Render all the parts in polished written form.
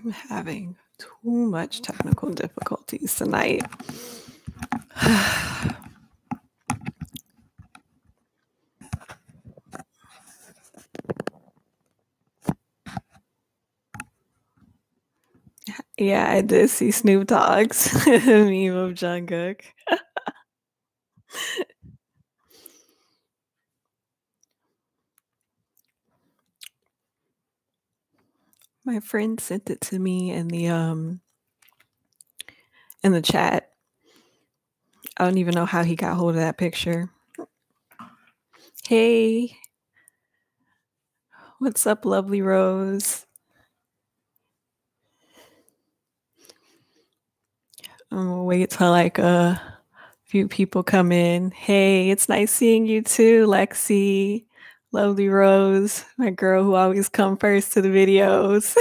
I'm having too much technical difficulties tonight. Yeah, I did see Snoop Dogg's meme of Jungkook. My friend sent it to me in the chat. I don't even know how he got hold of that picture. Hey, what's up, lovely Rose? I'm gonna wait till like a few people come in. Hey, it's nice seeing you too, Lexi. Lovely Rose, my girl who always come first to the videos.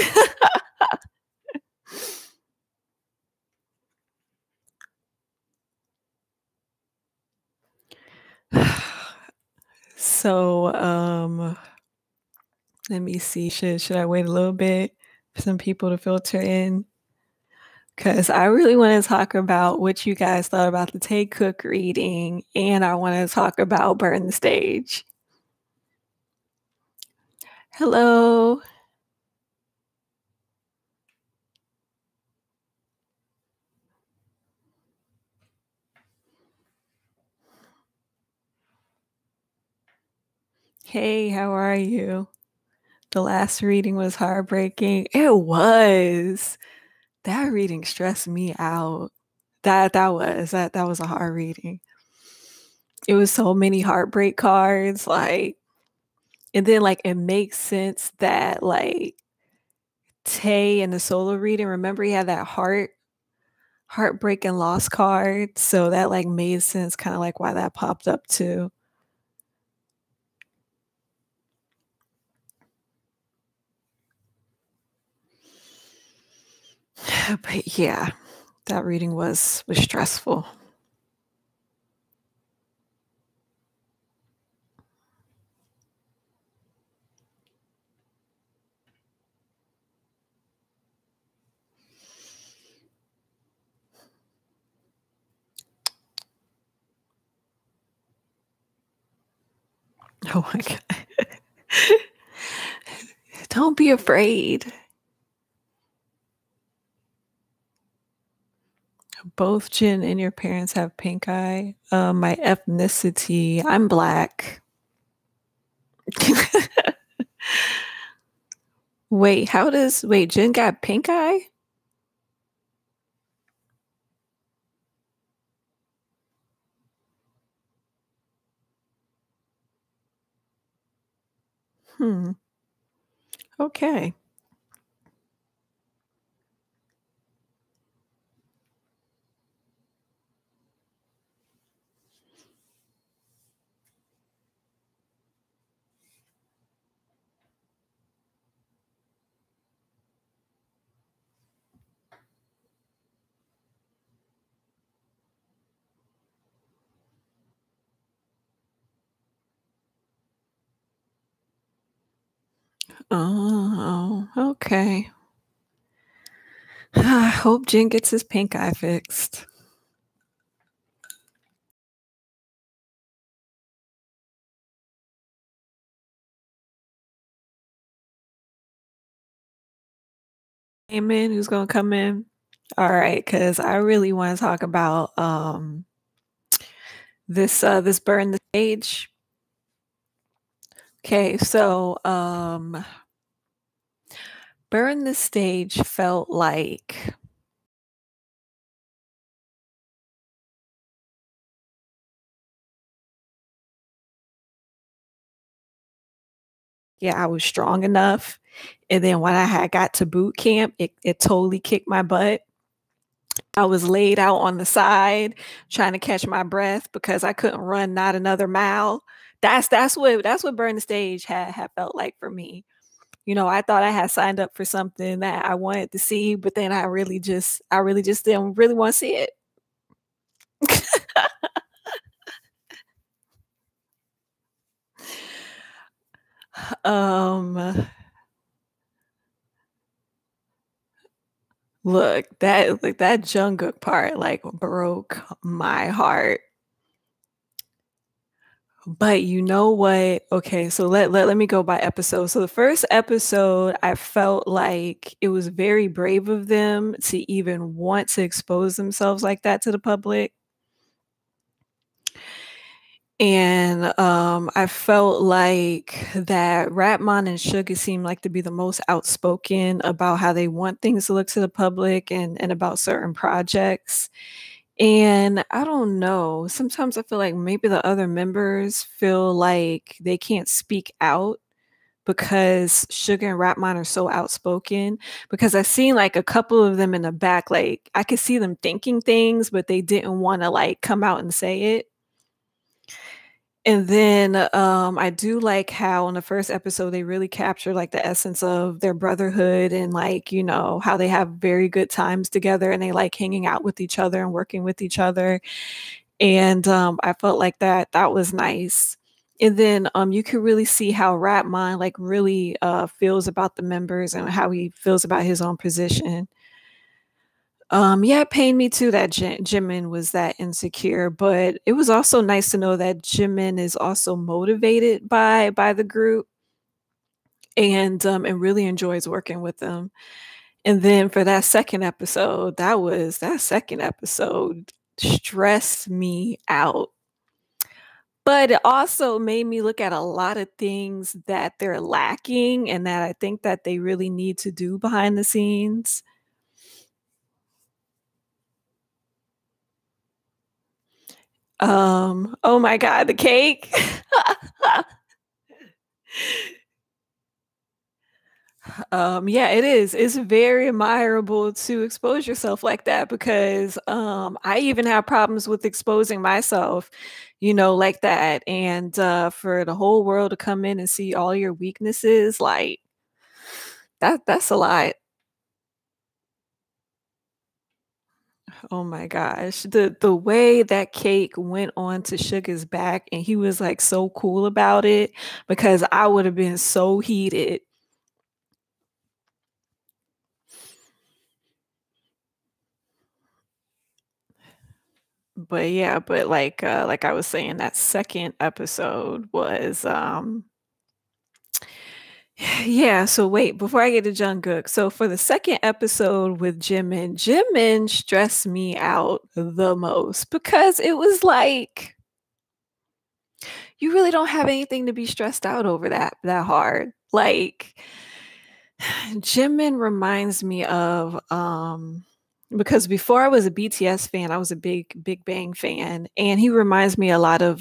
So, let me see. Should I wait a little bit for some people to filter in? Because I really want to talk about what you guys thought about the Tay Cook reading, and I want to talk about Burn the Stage. Hello. Hey, how are you? The last reading was heartbreaking. It was. That reading stressed me out. That was a hard reading. It was so many heartbreak cards, like, and then like it makes sense that like Tay in the solo reading, remember he had that heartbreak and loss card, so that like made sense, kind of like why that popped up too. But yeah, that reading was stressful. Oh my god. Don't be afraid. Both Jin and your parents have pink eye. My ethnicity, I'm black. Wait, Jin got pink eye? Okay. Oh, okay. I hope Jin gets his pink eye fixed. Amen. Who's gonna come in? All right, because I really want to talk about this burn the stage. Okay, so burn the stage felt like I was strong enough. And then when I had got to boot camp, it totally kicked my butt. I was laid out on the side trying to catch my breath because I couldn't run not another mile. That's what burn the stage had felt like for me. You know, I thought I had signed up for something that I wanted to see, but then I really just didn't really want to see it. um Look, that Jungkook part like broke my heart. But you know what? Okay, so let me go by episode. So the first episode, I felt like it was very brave of them to even want to expose themselves like that to the public. And I felt like that Ratmon and Suga seemed like to be the most outspoken about how they want things to look to the public and about certain projects. And I don't know, sometimes I feel like maybe the other members feel like they can't speak out because Suga and Rapmon are so outspoken. Because I seen like a couple of them in the back, like I could see them thinking things, but they didn't want to like come out and say it. And then I do like how in the first episode they really capture like the essence of their brotherhood and like, you know, how they have very good times together and they like hanging out with each other and working with each other. And I felt like that was nice. And then you could really see how Rapmon like really feels about the members and how he feels about his own position. Yeah, it pained me too that Jimin was that insecure, but it was also nice to know that Jimin is also motivated by the group and really enjoys working with them. And then for that second episode, that second episode stressed me out. But it also made me look at a lot of things that they're lacking and that I think that they really need to do behind the scenes. Oh my God, the cake. Yeah, it is. It's very admirable to expose yourself like that because I even have problems with exposing myself, you know, like that. And for the whole world to come in and see all your weaknesses, like that's a lot. Oh my gosh. The way that cake went on to Sugar's back and he was like so cool about it because I would have been so heated. But yeah, but like I was saying, that second episode was yeah, so wait, before I get to Jungkook, so for the second episode with Jimin stressed me out the most because it was like you really don't have anything to be stressed out over that hard. Like Jimin reminds me of because before I was a BTS fan, I was a Big Bang fan, and he reminds me a lot of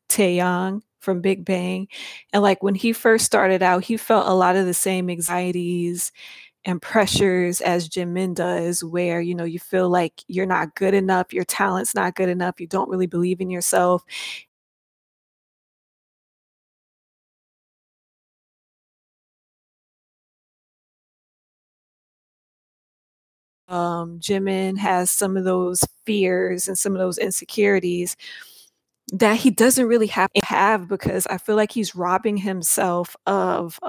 Taeyong from Big Bang. And like when he first started out, he felt a lot of the same anxieties and pressures as Jimin does, where you know you feel like you're not good enough, your talent's not good enough, you don't really believe in yourself. Jimin has some of those fears and some of those insecurities that he doesn't really have because I feel like he's robbing himself of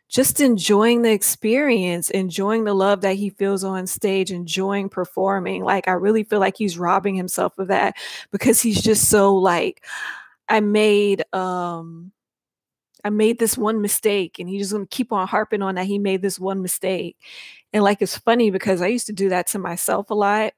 just enjoying the experience, enjoying the love that he feels on stage, enjoying performing. Like I really feel like he's robbing himself of that because he's just so like I made um I made this one mistake and he's just gonna keep on harping on that he made this one mistake. And like it's funny because I used to do that to myself a lot.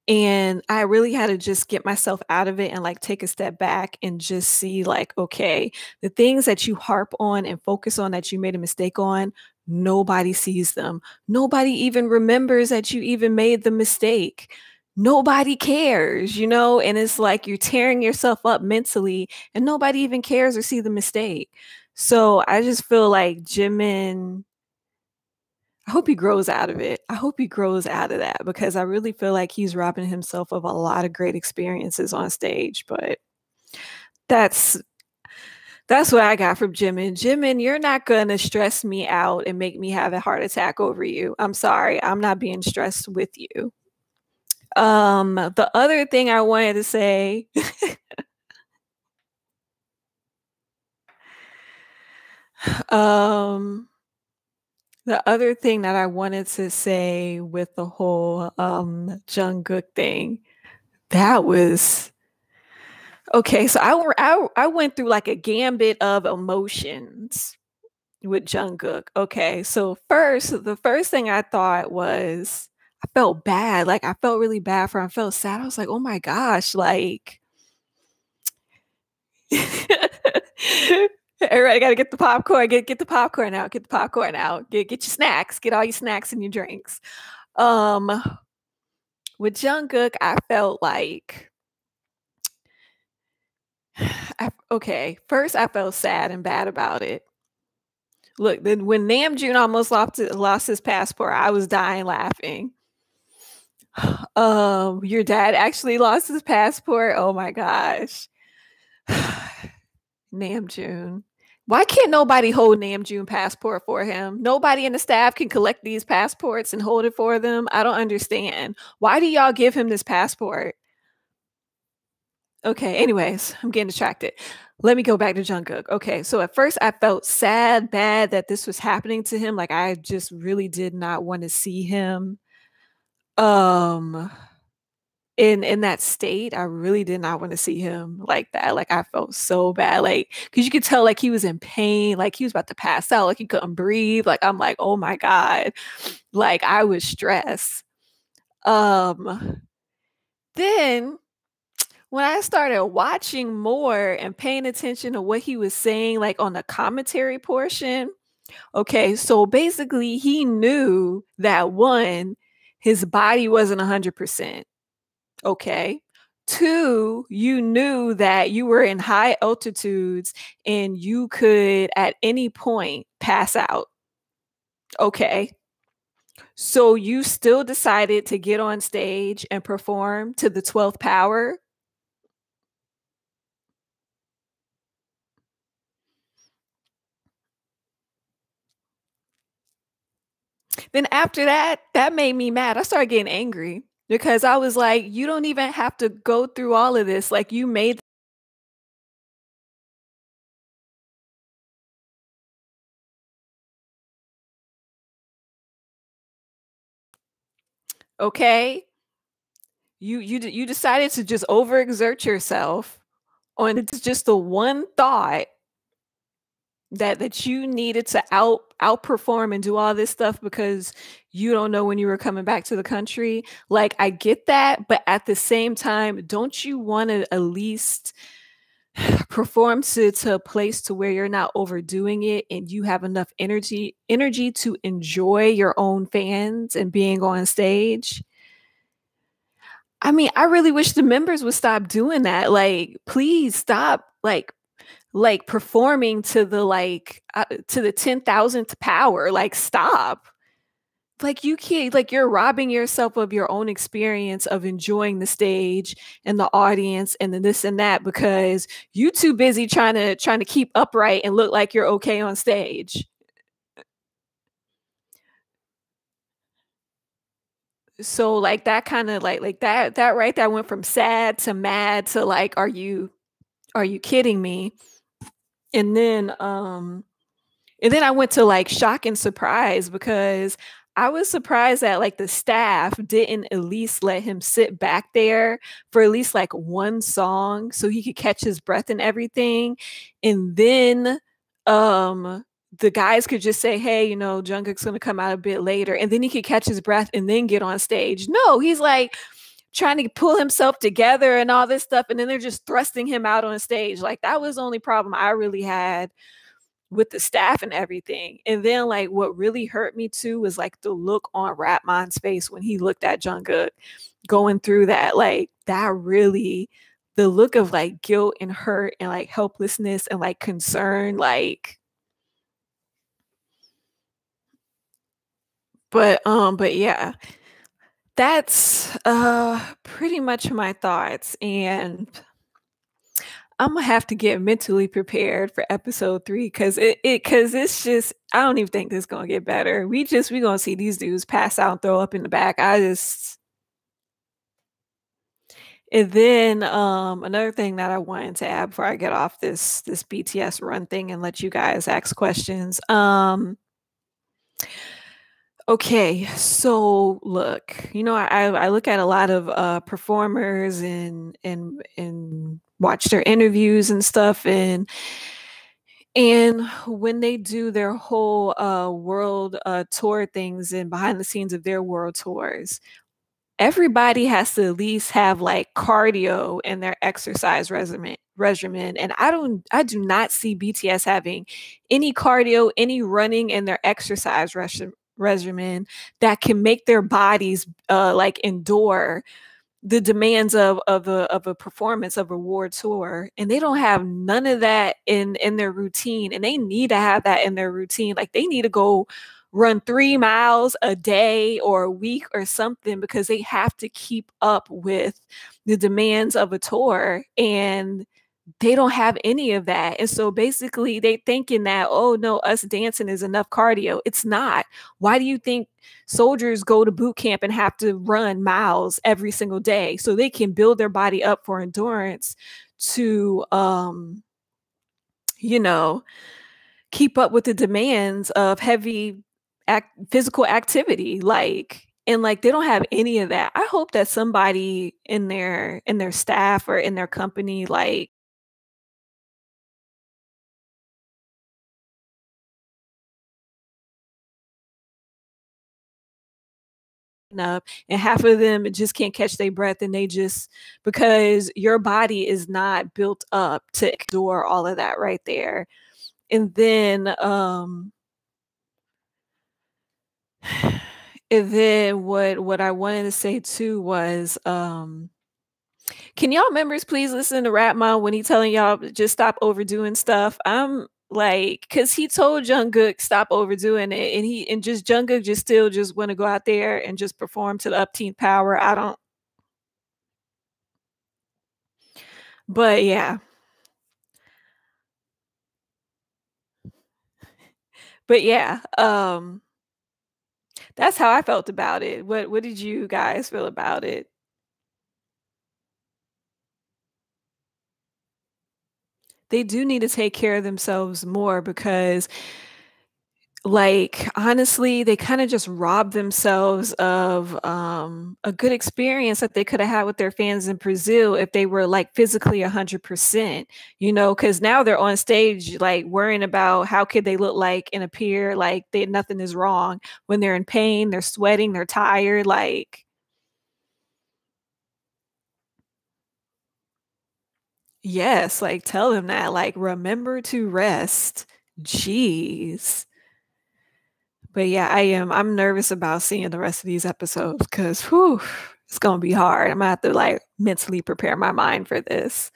And I really had to just get myself out of it and like take a step back and just see like, okay, the things that you harp on and focus on that you made a mistake on, nobody sees them. Nobody even remembers that you even made the mistake. Nobody cares, you know? And it's like you're tearing yourself up mentally and nobody even cares or see the mistake. So I just feel like Jimin I hope he grows out of it. I hope he grows out of that because I really feel like he's robbing himself of a lot of great experiences on stage. But that's that's what I got from Jimin. Jimin, you're not gonna stress me out and make me have a heart attack over you. I'm sorry. I'm not being stressed with you. The other thing I wanted to say, um, The other thing that I wanted to say with the whole Jungkook thing, that was okay. So I went through like a gambit of emotions with Jungkook. Okay, so the first thing I thought was I felt bad. Like I felt really bad for him. I felt sad. I was like, oh my gosh, like everybody got to get the popcorn. Get the popcorn out. Get the popcorn out. Get your snacks. Get all your snacks and your drinks. Um, with Jungkook, I felt like okay. First, I felt sad and bad about it. Look, then when Namjoon almost lost his passport, I was dying laughing. Your dad actually lost his passport. Oh my gosh. Namjoon. Why can't nobody hold Namjoon passport for him? Nobody in the staff can collect these passports and hold it for them. I don't understand. Why do y'all give him this passport? Okay, anyways, I'm getting distracted. Let me go back to Jungkook. Okay, so at first I felt sad, bad that this was happening to him. Like I just really did not want to see him um in that state. I really did not want to see him like that. Like I felt so bad. Like because you could tell like he was in pain, like he was about to pass out, like he couldn't breathe. Like I'm like, oh my God. Like I was stressed. Um then when I started watching more and paying attention to what he was saying, like on the commentary portion, okay, so basically he knew that one, his body wasn't 100%. Okay. Two, you knew that you were in high altitudes and you could at any point pass out. Okay. So you still decided to get on stage and perform to the 12th power. Then after that, that made me mad. I started getting angry because I was like, you don't even have to go through all of this. Like you made okay. You decided to just overexert yourself on it's just the one thought that you needed to outperform and do all this stuff because you don't know when you were coming back to the country. Like I get that, but at the same time, don't you want to at least perform to a place to where you're not overdoing it and you have enough energy to enjoy your own fans and being on stage? I mean, I really wish the members would stop doing that. Like, please stop like performing to the 10,000th power. Like, stop. Like you can't like you're robbing yourself of your own experience of enjoying the stage and the audience and the this and that because you too busy trying to keep upright and look like you're okay on stage. So like that kind of like that right that went from sad to mad to like are you kidding me? And then and then I went to like shock and surprise because I was surprised that like the staff didn't at least let him sit back there for at least like one song so he could catch his breath and everything. And then um the guys could just say, hey, you know, Jungkook's gonna come out a bit later, and then he could catch his breath and then get on stage. No, he's like trying to pull himself together and all this stuff, and then they're just thrusting him out on stage. Like that was the only problem I really had with the staff and everything. And then like what really hurt me too was like the look on Rapmon's face when he looked at Jungkook going through that. Like that really the look of like guilt and hurt and like helplessness and like concern like but yeah, that's pretty much my thoughts, and I'm gonna have to get mentally prepared for episode 3 because it's just I don't even think this is gonna get better. We gonna see these dudes pass out and throw up in the back. I just and then another thing that I wanted to add before I get off this BTS run thing and let you guys ask questions. Okay, so look, I look at a lot of performers and watch their interviews and stuff, and when they do their whole world tour things and behind the scenes of their world tours, everybody has to at least have like cardio in their exercise regimen, and I do not see BTS having any cardio, any running in their exercise regimen that can make their bodies like endure the demands of a performance of a war tour. And they don't have none of that in their routine, and they need to have that in their routine. Like they need to go run 3 miles a day or a week or something, because they have to keep up with the demands of a tour, and they don't have any of that. And so basically they thinking that, oh no, us dancing is enough cardio. It's not. Why do you think soldiers go to boot camp and have to run miles every single day so they can build their body up for endurance to you know keep up with the demands of heavy physical activity? Like, and like they don't have any of that. I hope that somebody in their staff or in their company like up, and half of them just can't catch their breath, and they just, because your body is not built up to endure all of that right there. And then what I wanted to say too was can y'all members please listen to Rap Mom when he telling y'all just stop overdoing stuff? I'm like, cause he told Jungkook stop overdoing it, and just Jungkook just still just want to go out there and just perform to the upteenth power. I don't, but yeah. But yeah, that's how I felt about it. What did you guys feel about it? They do need to take care of themselves more, because like honestly, they kind of just robbed themselves of a good experience that they could have had with their fans in Brazil if they were like physically 100%, because now they're on stage like worrying about how could they look like and appear like they nothing is wrong when they're in pain, they're sweating, they're tired, like yes, like tell them that, like remember to rest. Jeez. But yeah, I'm nervous about seeing the rest of these episodes because whew, it's gonna be hard. I'm gonna have to like mentally prepare my mind for this.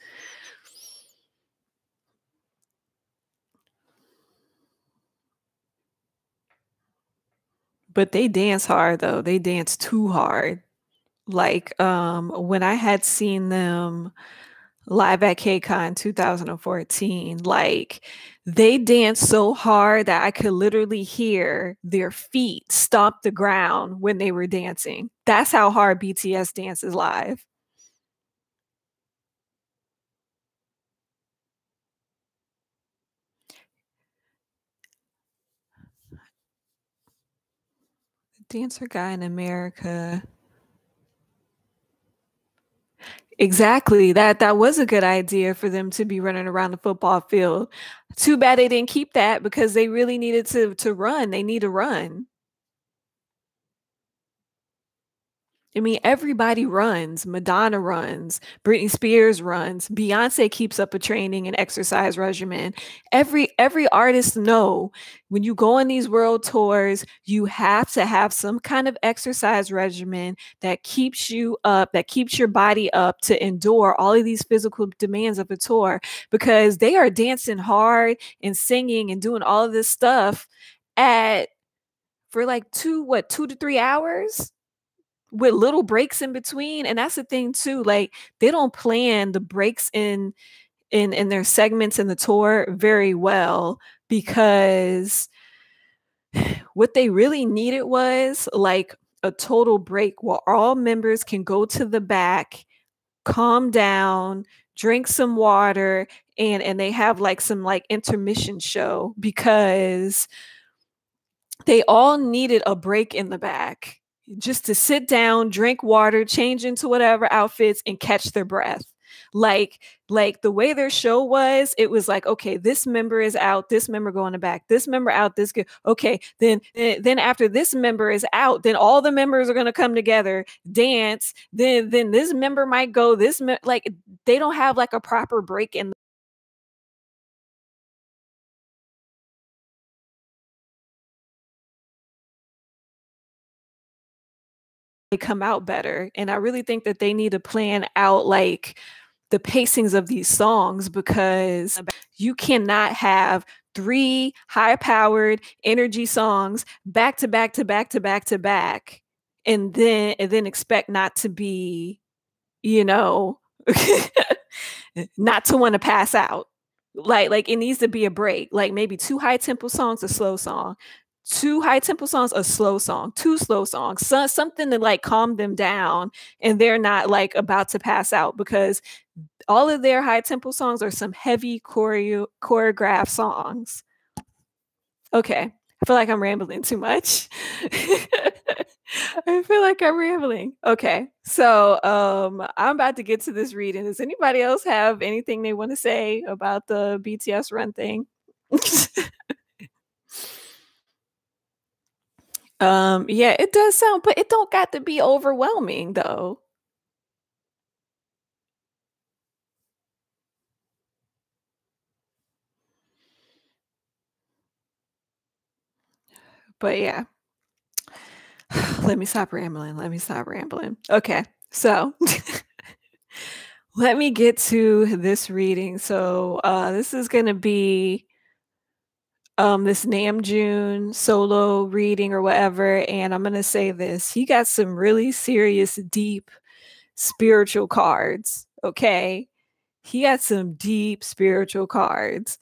But they dance hard though. They dance too hard. Like when I had seen them live at KCON 2014, like they danced so hard that I could literally hear their feet stomp the ground when they were dancing. That's how hard BTS dances live. Dancer guy in America. Exactly. That was a good idea for them to be running around the football field. Too bad they didn't keep that because they really needed to run. They need to run. I mean, everybody runs. Madonna runs. Britney Spears runs. Beyonce keeps up a training and exercise regimen. Every artist know when you go on these world tours, you have to have some kind of exercise regimen that keeps you up, that keeps your body up to endure all of these physical demands of a tour, because they are dancing hard and singing and doing all of this stuff at for like 2 to 3 hours with little breaks in between. And that's the thing too, like they don't plan the breaks in their segments in the tour very well, because what they really needed was like a total break where all members can go to the back, calm down, drink some water, and they have like some like intermission show, because They all needed a break in the back just to sit down, drink water, change into whatever outfits, and catch their breath. Like, like the way their show was, it was like, okay, this member is out, this member go in the back, this member out, this good. Okay, then after this member is out, then all the members are gonna come together, dance. Then this member might go. Like they don't have like a proper break in. They come out better, and I really think that they need to plan out like the pacings of these songs, because you cannot have three high-powered energy songs back to back to back to back to back, and then expect not to be, you know, not to want to pass out. Like it needs to be a break. Like maybe two high tempo songs, a slow song, two high tempo songs, a slow song, two slow songs, something to like calm them down, and they're not like about to pass out, because all of their high tempo songs are some heavy choreographed songs. Okay, I feel like I'm rambling too much. I feel like I'm rambling. Okay, so I'm about to get to this reading. Does anybody else have anything they want to say about the BTS run thing? Yeah, it does sound, but it don't got to be overwhelming though. But yeah, let me stop rambling. Let me stop rambling. Okay, so let me get to this reading. So this is gonna be this Namjoon solo reading or whatever, and I'm gonna say this: he got some really serious, deep spiritual cards. Okay, he got some deep spiritual cards,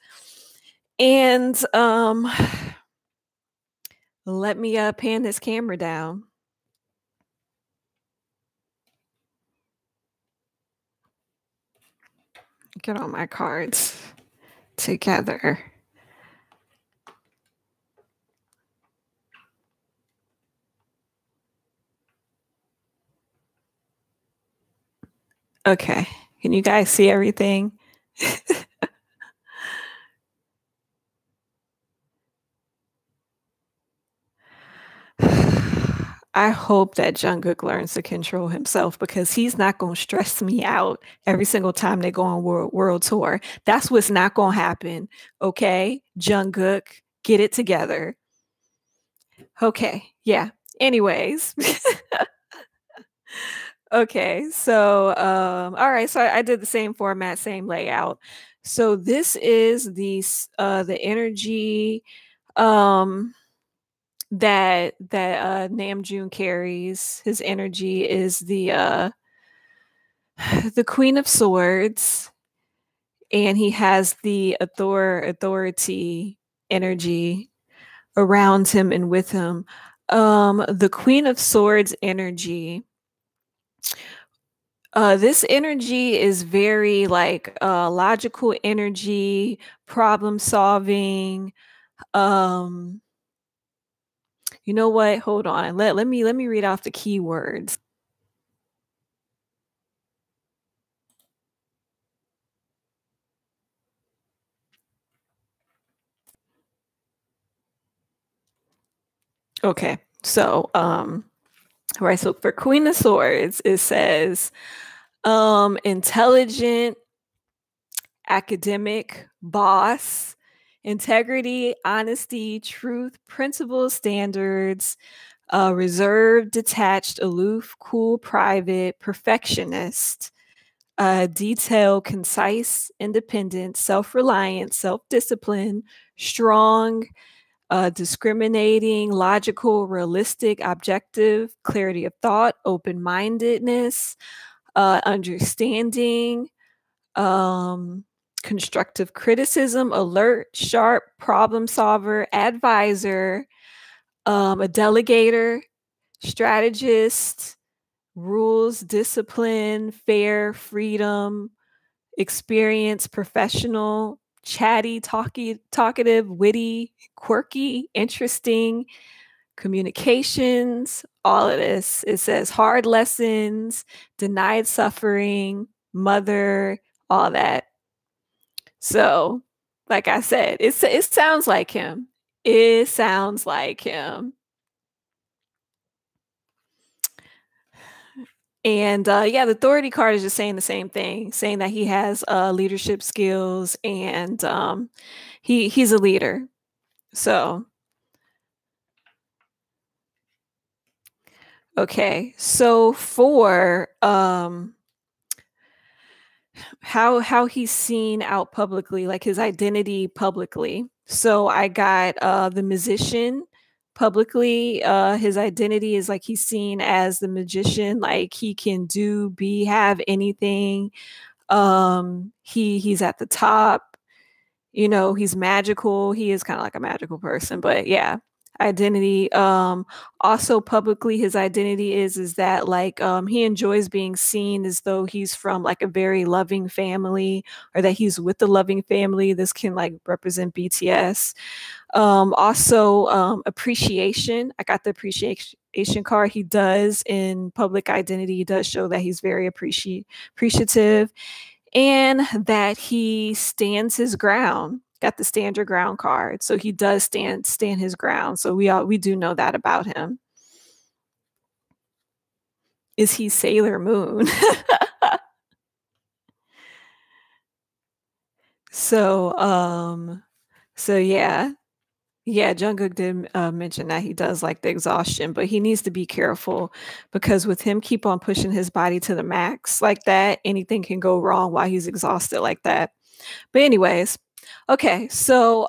and let me pan this camera down. Get all my cards together. Okay, can you guys see everything? I hope that Jungkook learns to control himself, because he's not going to stress me out every single time they go on world tour. That's what's not going to happen. Okay, Jungkook, get it together. Okay, yeah. Anyways. Okay, so all right, so I did the same format, same layout. So this is the energy that Namjoon carries. His energy is the Queen of Swords, and he has the authority energy around him and with him. The Queen of Swords energy. This energy is very like logical energy, problem solving. Um, you know what? Hold on. Let me read off the keywords. Okay. So, right, so for Queen of Swords, it says intelligent, academic, boss, integrity, honesty, truth, principles, standards, reserved, detached, aloof, cool, private, perfectionist, detailed, concise, independent, self-reliant, self-discipline, strong, discriminating, logical, realistic, objective, clarity of thought, open-mindedness, understanding, constructive criticism, alert, sharp, problem solver, advisor, a delegator, strategist, rules, discipline, fair, freedom, experience, professional, chatty, talkative, witty, quirky, interesting, communications, all of this. It says hard lessons, denied suffering, mother, all that. So, like I said, it sounds like him. It sounds like him. And yeah, the authority card is just saying the same thing, saying that he has leadership skills and he's a leader. So, okay. So for how he's seen out publicly, like his identity publicly. So I got the musician publicly. His identity is like he's seen as the magician, like he can have anything. He's at the top, you know, he's magical. He is kind of like a magical person, but yeah, identity. Also publicly his identity is that like he enjoys being seen as though he's from like a very loving family, or that he's with the loving family. This can like represent BTS. Also appreciation. I got the appreciation card. He does in public identity, he does show that he's very appreciative, and that he stands his ground. Got the stand your ground card. So he does stand his ground. So we do know that about him. Is he Sailor Moon? So so yeah. Yeah, Jungkook did mention that he does like the exhaustion, but he needs to be careful because with him keep on pushing his body to the max like that, anything can go wrong while he's exhausted like that. But anyways, okay, so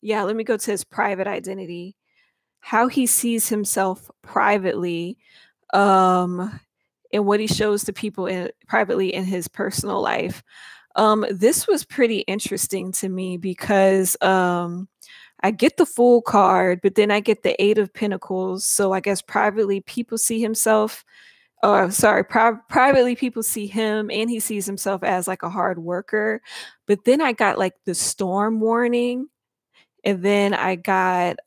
yeah, let me go to his private identity. How he sees himself privately, um, and what he shows to people privately in his personal life. This was pretty interesting to me because I get the Fool card, but then I get the Eight of Pentacles. So I guess privately people see himself, or sorry, privately people see him and he sees himself as like a hard worker. But then I got like the Storm warning, and then I got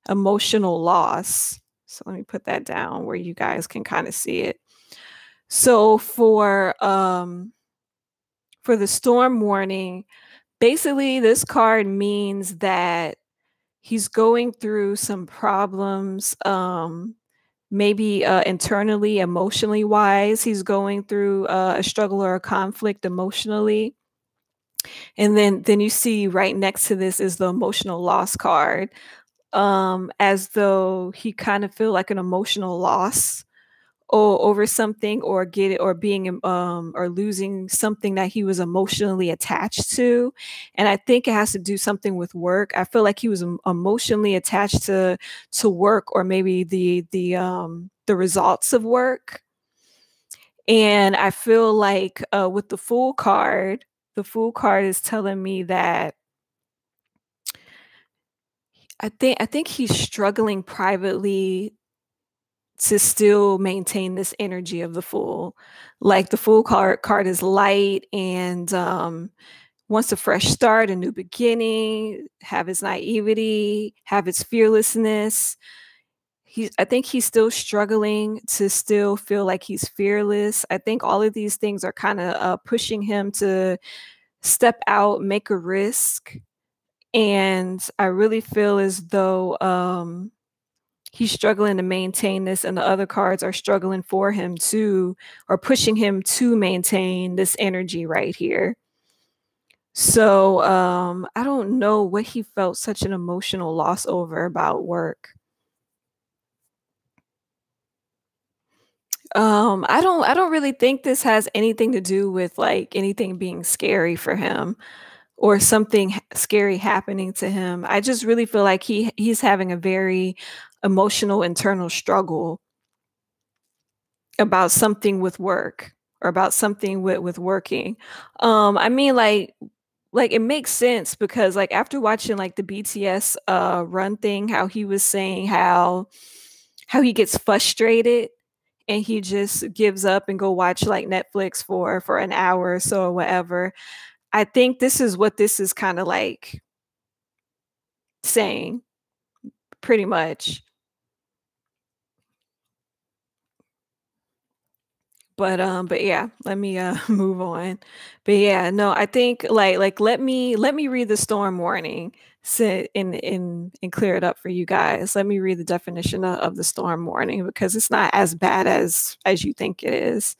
emotional loss. So let me put that down where you guys can kind of see it. So for the Storm warning, basically this card means that he's going through some problems, maybe internally, emotionally wise. He's going through a struggle or a conflict emotionally. And then you see right next to this is the emotional loss card, as though he kind of feel like an emotional loss or over something, or get it, or being or losing something that he was emotionally attached to. And I think it has to do something with work. I feel like he was emotionally attached to work, or maybe the results of work. And I feel like with the Fool card is telling me that I think he's struggling privately to still maintain this energy of the Fool. Like the Fool card is light and wants a fresh start, a new beginning, have his naivety, have his fearlessness. I think he's still struggling to still feel like he's fearless. I think all of these things are kind of pushing him to step out, make a risk. And I really feel as though he's struggling to maintain this, and the other cards are struggling for him to, or pushing him to maintain this energy right here. So I don't know what he felt such an emotional loss over about work. I don't really think this has anything to do with like anything being scary for him or something scary happening to him. I just really feel like he's having a very emotional internal struggle about something with work, or about something with working. I mean like it makes sense because like after watching like the BTS run thing, how he was saying how he gets frustrated and he just gives up and go watch like Netflix for an hour or so or whatever. I think this is what this is kind of like saying, pretty much. But yeah, let me move on. But yeah, no, I think like let me read the storm warning, sit and clear it up for you guys. Let me read the definition of the storm warning, because it's not as bad as you think it is.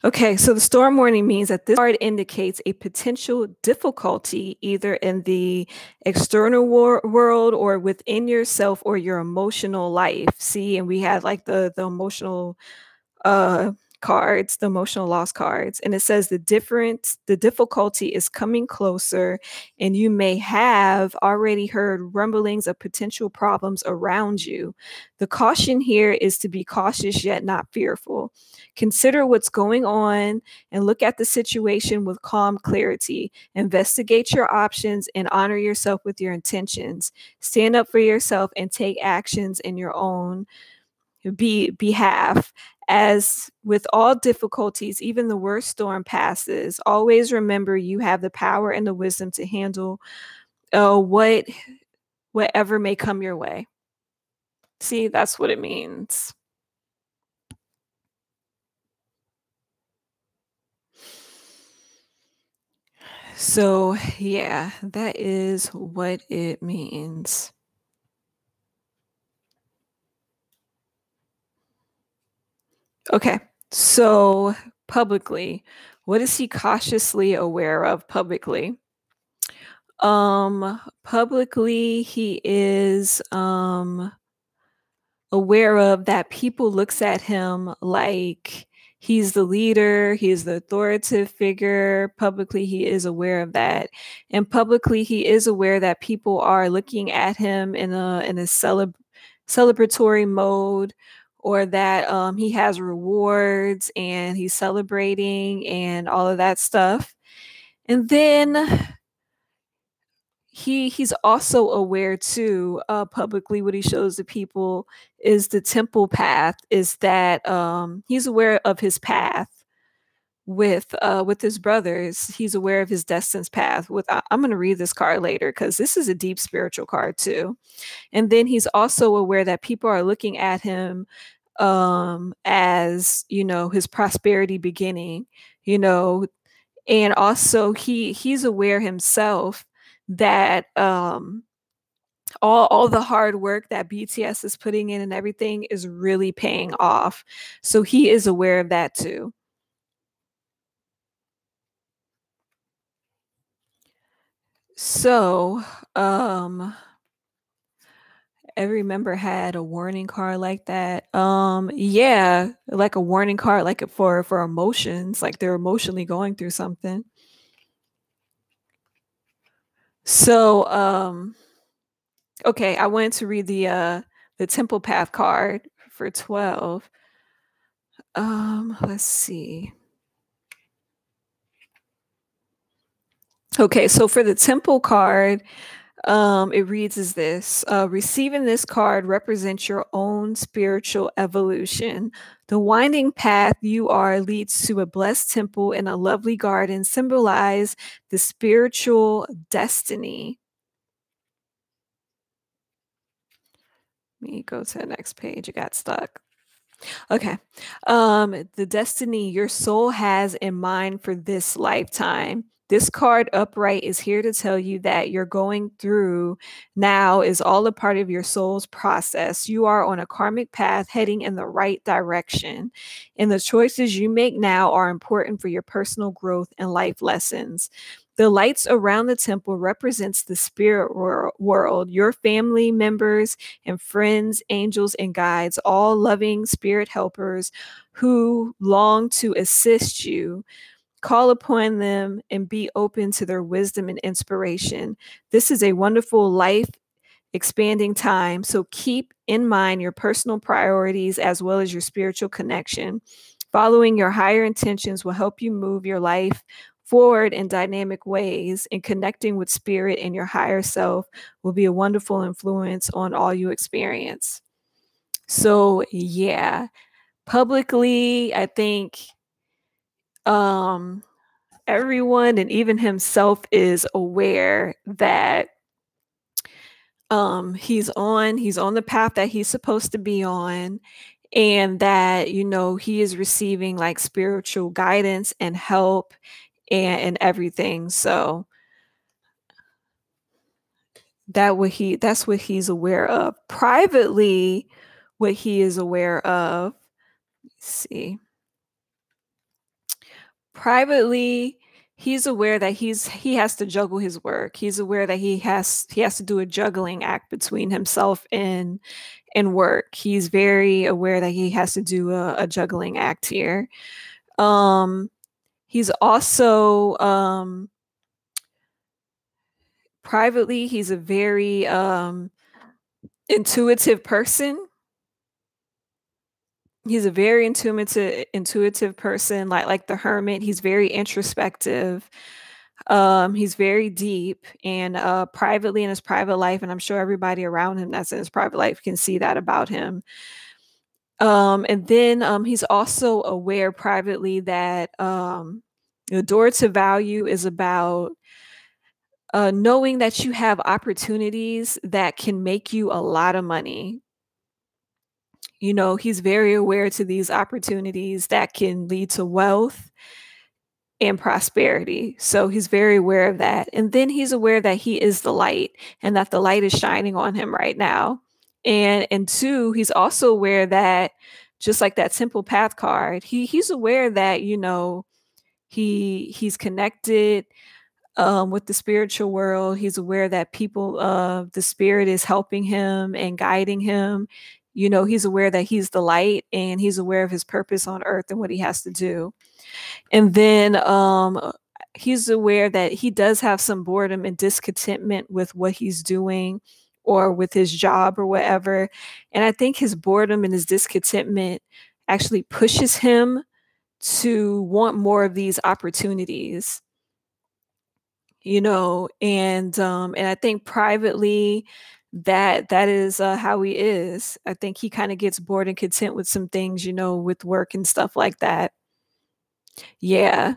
Okay, so the storm warning means that this card indicates a potential difficulty either in the external world or within yourself or your emotional life. See, and we have like the emotional uh cards, the emotional loss cards, and it says the difficulty is coming closer, and you may have already heard rumblings of potential problems around you. The caution here is to be cautious yet not fearful. Consider what's going on and look at the situation with calm clarity. Investigate your options and honor yourself with your intentions. Stand up for yourself and take actions in your own behalf. As with all difficulties, even the worst storm passes. Always remember you have the power and the wisdom to handle whatever may come your way. See, that's what it means. So, yeah, that is what it means. Okay, so publicly, what is he cautiously aware of publicly? Publicly, he is aware of that people looks at him like he's the leader, he's the authoritative figure. Publicly, he is aware of that. And publicly, he is aware that people are looking at him in a celebratory mode, or that he has rewards and he's celebrating and all of that stuff. And then he's also aware too, publicly, what he shows to people is the temple path, is that he's aware of his path with his brothers. He's aware of his destined path. I'm going to read this card later because this is a deep spiritual card too. And then he's also aware that people are looking at him as, his prosperity beginning, and also he's aware himself that all the hard work that BTS is putting in and everything is really paying off. So he is aware of that too. So every member had a warning card like that. Yeah, like a warning card, like for emotions, like they're emotionally going through something. So okay, I wanted to read the Temple Path card for 12. Let's see. Okay, so for the Temple card, it reads as this: receiving this card represents your own spiritual evolution. The winding path you are leads to a blessed temple and a lovely garden, symbolize the spiritual destiny. Let me go to the next page. It got stuck. Okay. The destiny your soul has in mind for this lifetime. This card upright is here to tell you that you're going through now is all a part of your soul's process. You are on a karmic path heading in the right direction. And the choices you make now are important for your personal growth and life lessons. The lights around the temple represents the spirit world, your family members and friends, angels and guides, all loving spirit helpers who long to assist you. Call upon them and be open to their wisdom and inspiration. This is a wonderful life expanding time, so keep in mind your personal priorities as well as your spiritual connection. Following your higher intentions will help you move your life forward in dynamic ways, and connecting with spirit and your higher self will be a wonderful influence on all you experience. So yeah, publicly, I think everyone and even himself is aware that he's on the path that he's supposed to be on, and that he is receiving like spiritual guidance and help and everything. So that's what he's aware of. Privately, what he is aware of, let's see. Privately, he's aware that he has to juggle his work. He's aware that he has to do a juggling act between himself and work. He's very aware that he has to do a juggling act here. He's also privately, he's a very intuitive person. He's a very intuitive person, like the hermit. He's very introspective. He's very deep, and privately in his private life, and I'm sure everybody around him that's in his private life can see that about him. And then he's also aware privately that the door to value is about knowing that you have opportunities that can make you a lot of money. He's very aware to these opportunities that can lead to wealth and prosperity. So he's very aware of that. And then he's aware that he is the light and that the light is shining on him right now. And two, he's also aware that, just like that simple path card, he's aware that, he's connected with the spiritual world. He's aware that the spirit is helping him and guiding him. He's aware that he's the light, and he's aware of his purpose on earth and what he has to do. And then he's aware that he does have some boredom and discontentment with what he's doing or with his job or whatever. And I think his boredom and his discontentment actually pushes him to want more of these opportunities. And I think privately that is how he is. I think he kind of gets bored and content with some things, with work and stuff like that. Yeah.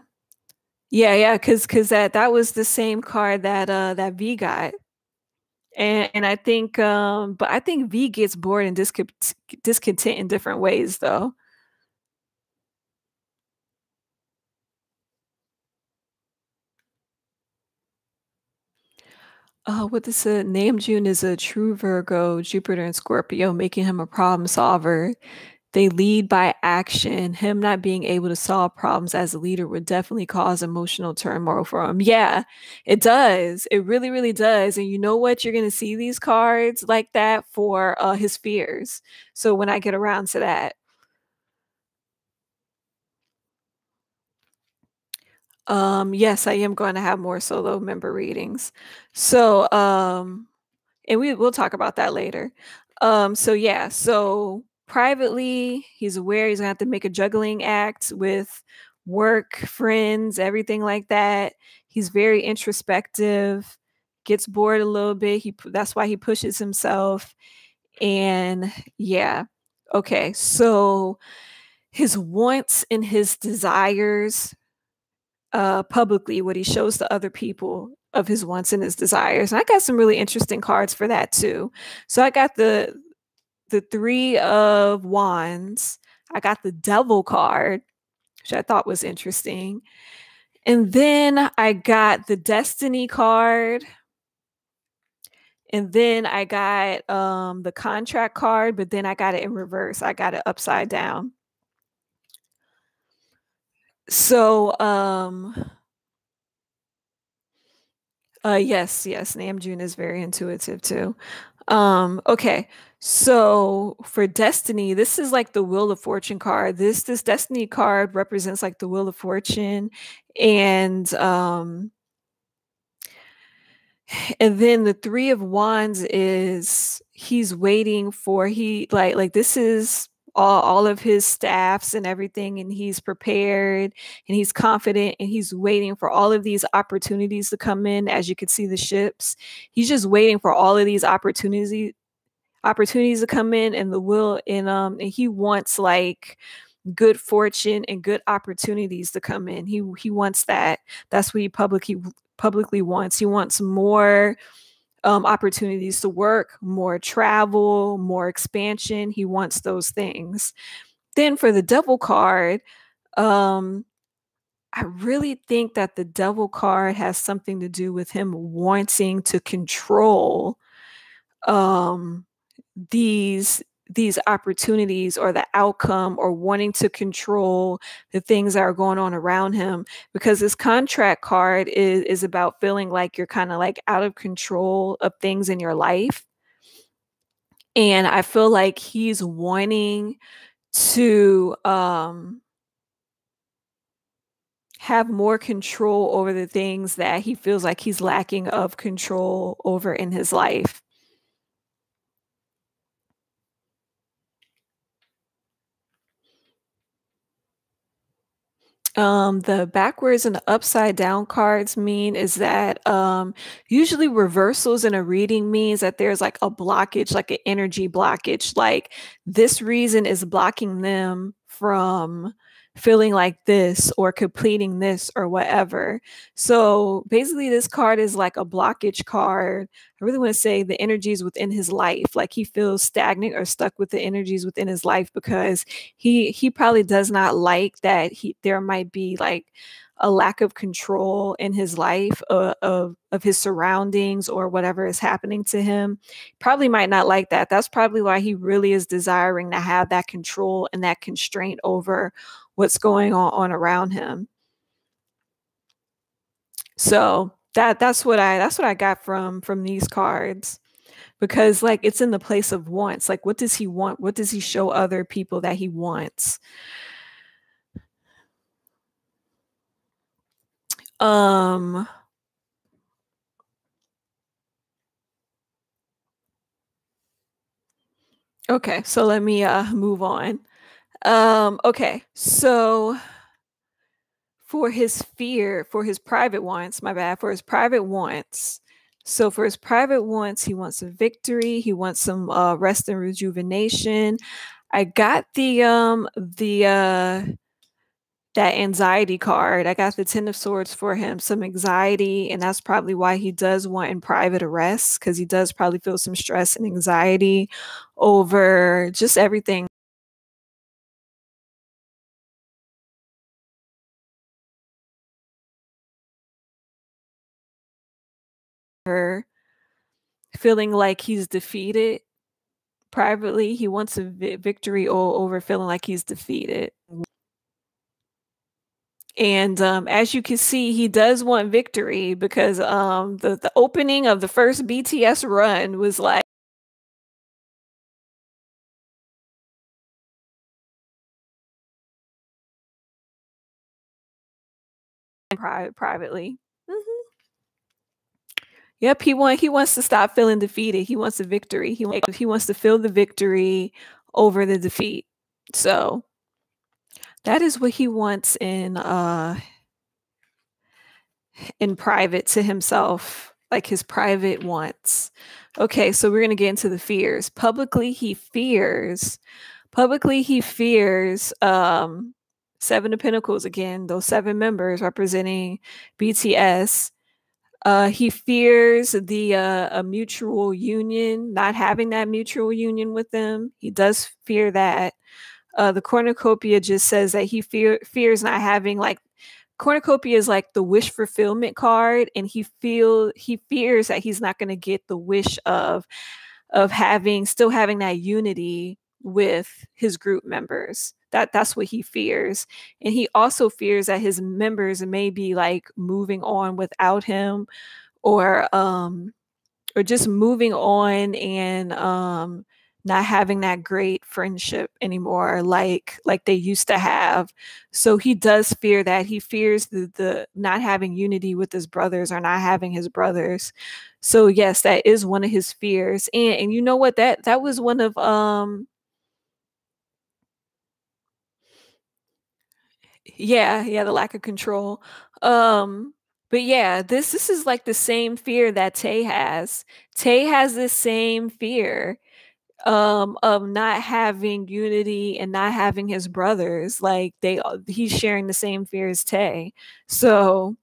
Yeah, because that was the same card that V got. And I think but I think V gets bored and discontent in different ways though. What this Namjoon is a true Virgo, Jupiter and Scorpio, making him a problem solver. They lead by action. Him not being able to solve problems as a leader would definitely cause emotional turmoil for him. Yeah, it does. It really, really does. And you know what? You're going to see these cards like that for his fears. So when I get around to that. Yes, I am going to have more solo member readings. So, and we'll talk about that later. So yeah, so privately, he's aware he's gonna have to make a juggling act with work, friends, everything like that. He's very introspective, gets bored a little bit. That's why he pushes himself. And yeah, okay, so his wants and his desires, publicly, what he shows to other people of his wants and his desires. And I got some really interesting cards for that too. So I got the Three of Wands. I got the Devil card, which I thought was interesting. And then I got the Destiny card. And then I got the Contract card, but then I got it in reverse. I got it upside down. So yes, Namjoon is very intuitive too. Okay, so for Destiny, this is like the Wheel of Fortune card. This Destiny card represents like the Wheel of Fortune, and then the Three of Wands is he's waiting for like this is all of his staffs and everything, and he's prepared and he's confident and he's waiting for all of these opportunities to come in. As you can see the ships, he's just waiting for all of these opportunities to come in and the will and he wants like good fortune and good opportunities to come in. He wants that. That's what he publicly wants. He wants more opportunities to work, more travel, more expansion. He wants those things. Then for the devil card, um, I really think that the devil card has something to do with him wanting to control um, these opportunities or the outcome, or wanting to control the things that are going on around him, because this contract card is about feeling like you're kind of like out of control of things in your life. And I feel like he's wanting to have more control over the things that he feels like he's lacking of control over in his life. The backwards and the upside down cards mean is that usually reversals in a reading means that there's like a blockage, like an energy blockage. Like this reason is blocking them from feeling like this or completing this or whatever. So basically, this card is like a blockage card. I really want to say the energies within his life, like he feels stagnant or stuck with the energies within his life, because he probably does not like that there might be like a lack of control in his life, of his surroundings or whatever is happening to him. Probably might not like that. That's probably why he really is desiring to have that control and that constraint over what's going on around him. So that's what I got from these cards, because like it's in the place of wants. Like what does he want? What does he show other people that he wants? Um okay, so let me move on. Okay. So for his private wants, my bad, for his private wants. So for his private wants, he wants a victory, he wants some rest and rejuvenation. I got the that anxiety card. I got the Ten of Swords for him, some anxiety, and that's probably why he does want in private arrest, because he does probably feel some stress and anxiety over just everything. Feeling like he's defeated privately. He wants a victory over feeling like he's defeated. And as you can see, he does want victory, because the opening of the first BTS run was like privately. Mm-hmm. Yep, he wants to stop feeling defeated. He wants a victory. He wants to feel the victory over the defeat. So that is what he wants in private to himself, like his private wants. Okay, so we're gonna get into the fears. Publicly he fears Seven of Pentacles again, those seven members representing BTS. He fears the a mutual union, not having that mutual union with them. He does fear that. The cornucopia just says that he fears not having like cornucopia is like the wish fulfillment card, and he fears that he's not going to get the wish of having that unity with his group members. That's what he fears. And he also fears that his members may be like moving on without him, or just moving on and not having that great friendship anymore, like they used to have. So he does fear that. He fears the not having unity with his brothers, or not having his brothers. So yes, that is one of his fears. And you know what, that was one of yeah, the lack of control. um but yeah, this is like the same fear that Tay has. Tay has this same fear. of not having unity and not having his brothers. Like he's sharing the same fear as Tay. So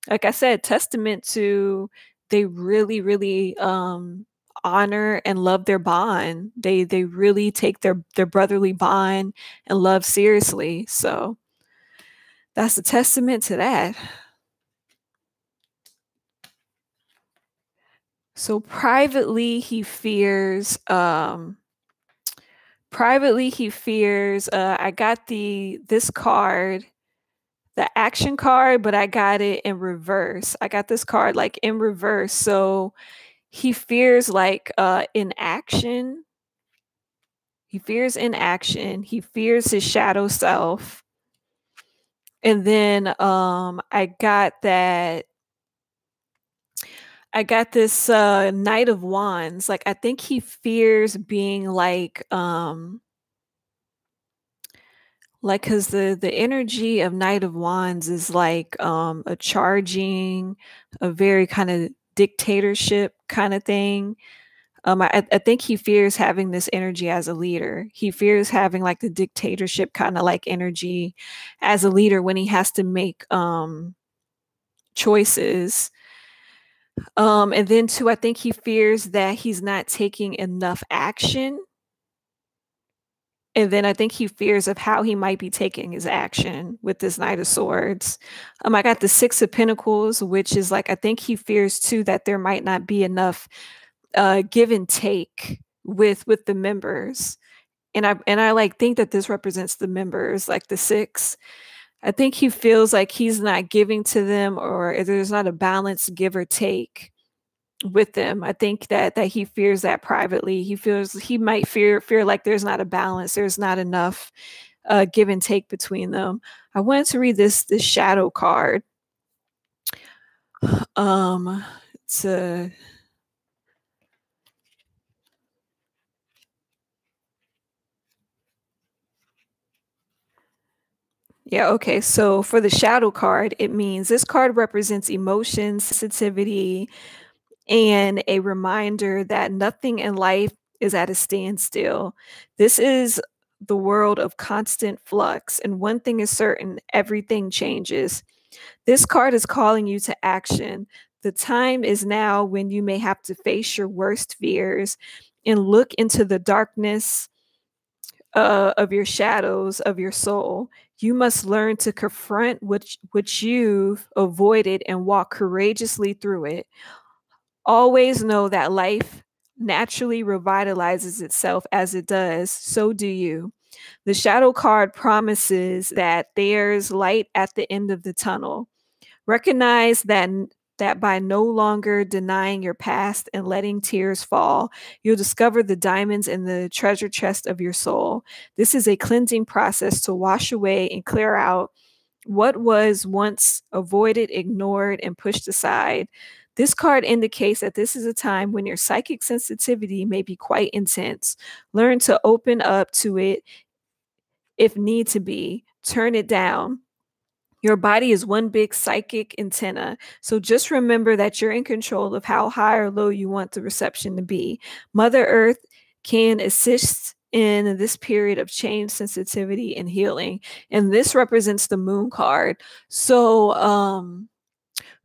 like I said, testament to they really, really honor and love their bond. They really take their brotherly bond and love seriously. So that's a testament to that. So privately he fears I got this card, the action card, but I got it in reverse. I got this card like in reverse. So he fears like inaction. He fears inaction. He fears his shadow self. And then I got this Knight of Wands. Like I think he fears being like because the energy of Knight of Wands is like a charging, a very kind of dictatorship kind of thing. I think he fears having this energy as a leader. He fears having like the dictatorship kind of like energy as a leader when he has to make choices. And then too, I think he fears that he's not taking enough action. And then I think he fears of how he might be taking his action with this Knight of Swords. I got the Six of Pentacles, which is like I think he fears too that there might not be enough give and take with the members. And I like think that this represents the members, like the six. I think he feels like he's not giving to them, or there's not a balanced give or take with them. I think that he fears that privately. He feels he might fear like there's not a balance, there's not enough give and take between them. I wanted to read this shadow card. It's a Yeah, okay. So for the shadow card, it means this card represents emotion, sensitivity, and a reminder that nothing in life is at a standstill. This is the world of constant flux, and one thing is certain, everything changes. This card is calling you to action. The time is now when you may have to face your worst fears and look into the darkness of your shadows of your soul. You must learn to confront which you've avoided and walk courageously through it. Always know that life naturally revitalizes itself as it does, so do you. The shadow card promises that there's light at the end of the tunnel. Recognize that by no longer denying your past and letting tears fall, you'll discover the diamonds in the treasure chest of your soul. This is a cleansing process to wash away and clear out what was once avoided, ignored, and pushed aside. This card indicates that this is a time when your psychic sensitivity may be quite intense. Learn to open up to it if need to be. Turn it down. Your body is one big psychic antenna. So just remember that you're in control of how high or low you want the reception to be. Mother Earth can assist in this period of change, sensitivity, and healing. And this represents the moon card. So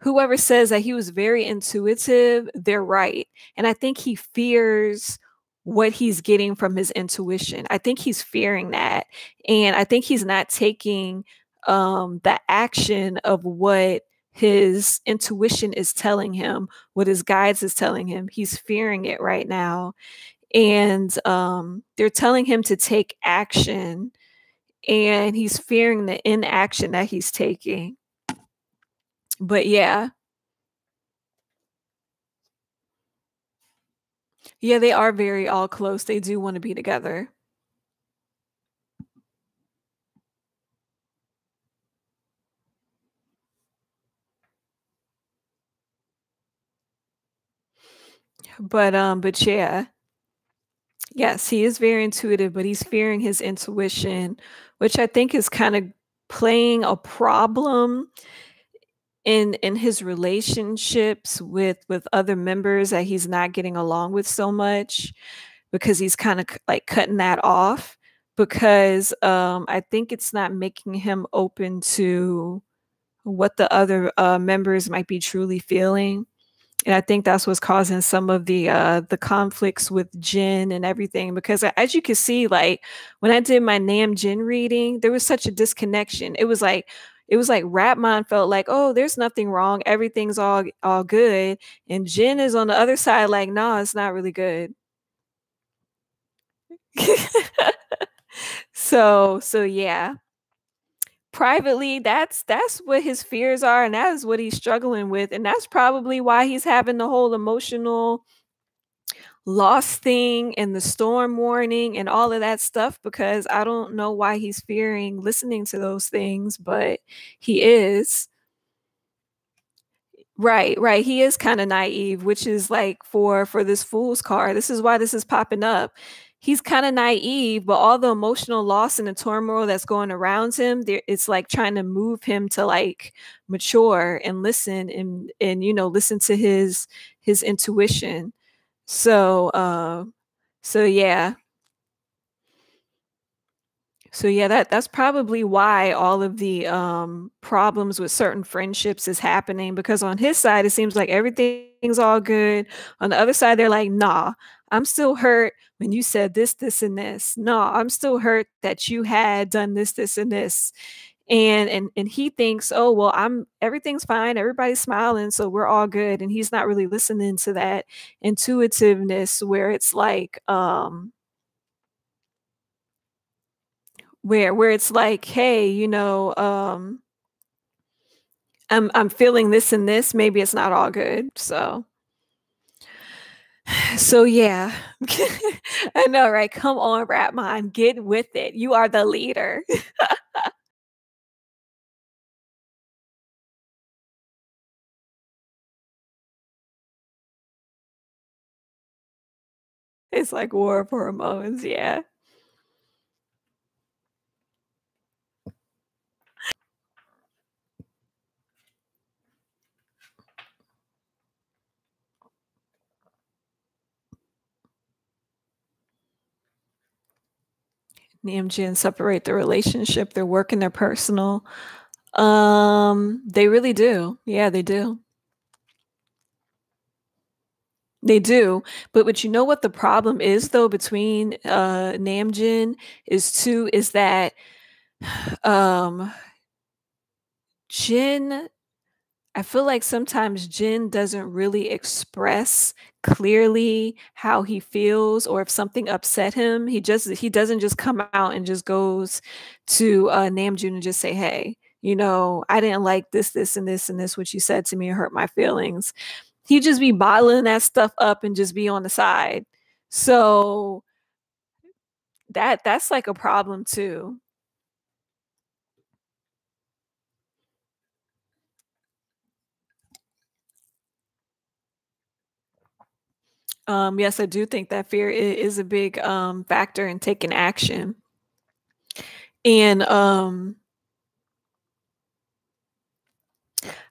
whoever says that he was very intuitive, they're right. And I think he fears what he's getting from his intuition. I think he's fearing that. And I think he's not taking the action of what his intuition is telling him, what his guides is telling him. He's fearing it right now. And they're telling him to take action. And he's fearing the inaction that he's taking. But yeah. Yeah, they are very all close. They do want to be together. But yeah. Yes, he is very intuitive, but he's fearing his intuition, which I think is kind of playing a problem in his relationships with other members that he's not getting along with so much. because he's kind of like cutting that off because I think it's not making him open to what the other members might be truly feeling. And I think that's what's causing some of the conflicts with Jin and everything. Because as you can see, like when I did my Namjoon reading, there was such a disconnection. It was like Rapmon felt like, oh, there's nothing wrong, everything's all good, and Jin is on the other side, like, no, it's not really good. So yeah. Privately, that's what his fears are, and that is what he's struggling with, and that's probably why he's having the whole emotional loss thing and the storm warning and all of that stuff, because I don't know why he's fearing listening to those things, but he is. Right, right. He is kind of naive, which is like for this fool's card. This is why this is popping up. He's kind of naive, but all the emotional loss and the turmoil that's going around him, there, it's like trying to move him to like mature and listen and listen to his intuition. So so yeah. So yeah, that's probably why all of the problems with certain friendships is happening, because on his side it seems like everything's all good. On the other side they're like, "Nah, I'm still hurt when you said this, this, and this. Nah, I'm still hurt that you had done this, this, and this." And he thinks, "Oh, well, I'm everything's fine. Everybody's smiling, so we're all good." And he's not really listening to that intuitiveness where it's like where it's like, hey, I'm feeling this and this, maybe it's not all good. So yeah. I know, right? Come on, Rapmon, get with it. You are the leader. It's like war of hormones, yeah. Namjoon separate the relationship, their work and their personal. They really do. Yeah, they do. They do. But you know what the problem is though between Namjoon is that um Jin, I feel like sometimes Jin doesn't really express clearly how he feels, or if something upset him, he doesn't just come out and just goes to Namjoon and just say, "Hey, I didn't like this, this, and this, and this, what you said to me hurt my feelings." He just be bottling that stuff up and just be on the side. So that's like a problem too. Yes, I do think that fear is a big factor in taking action. And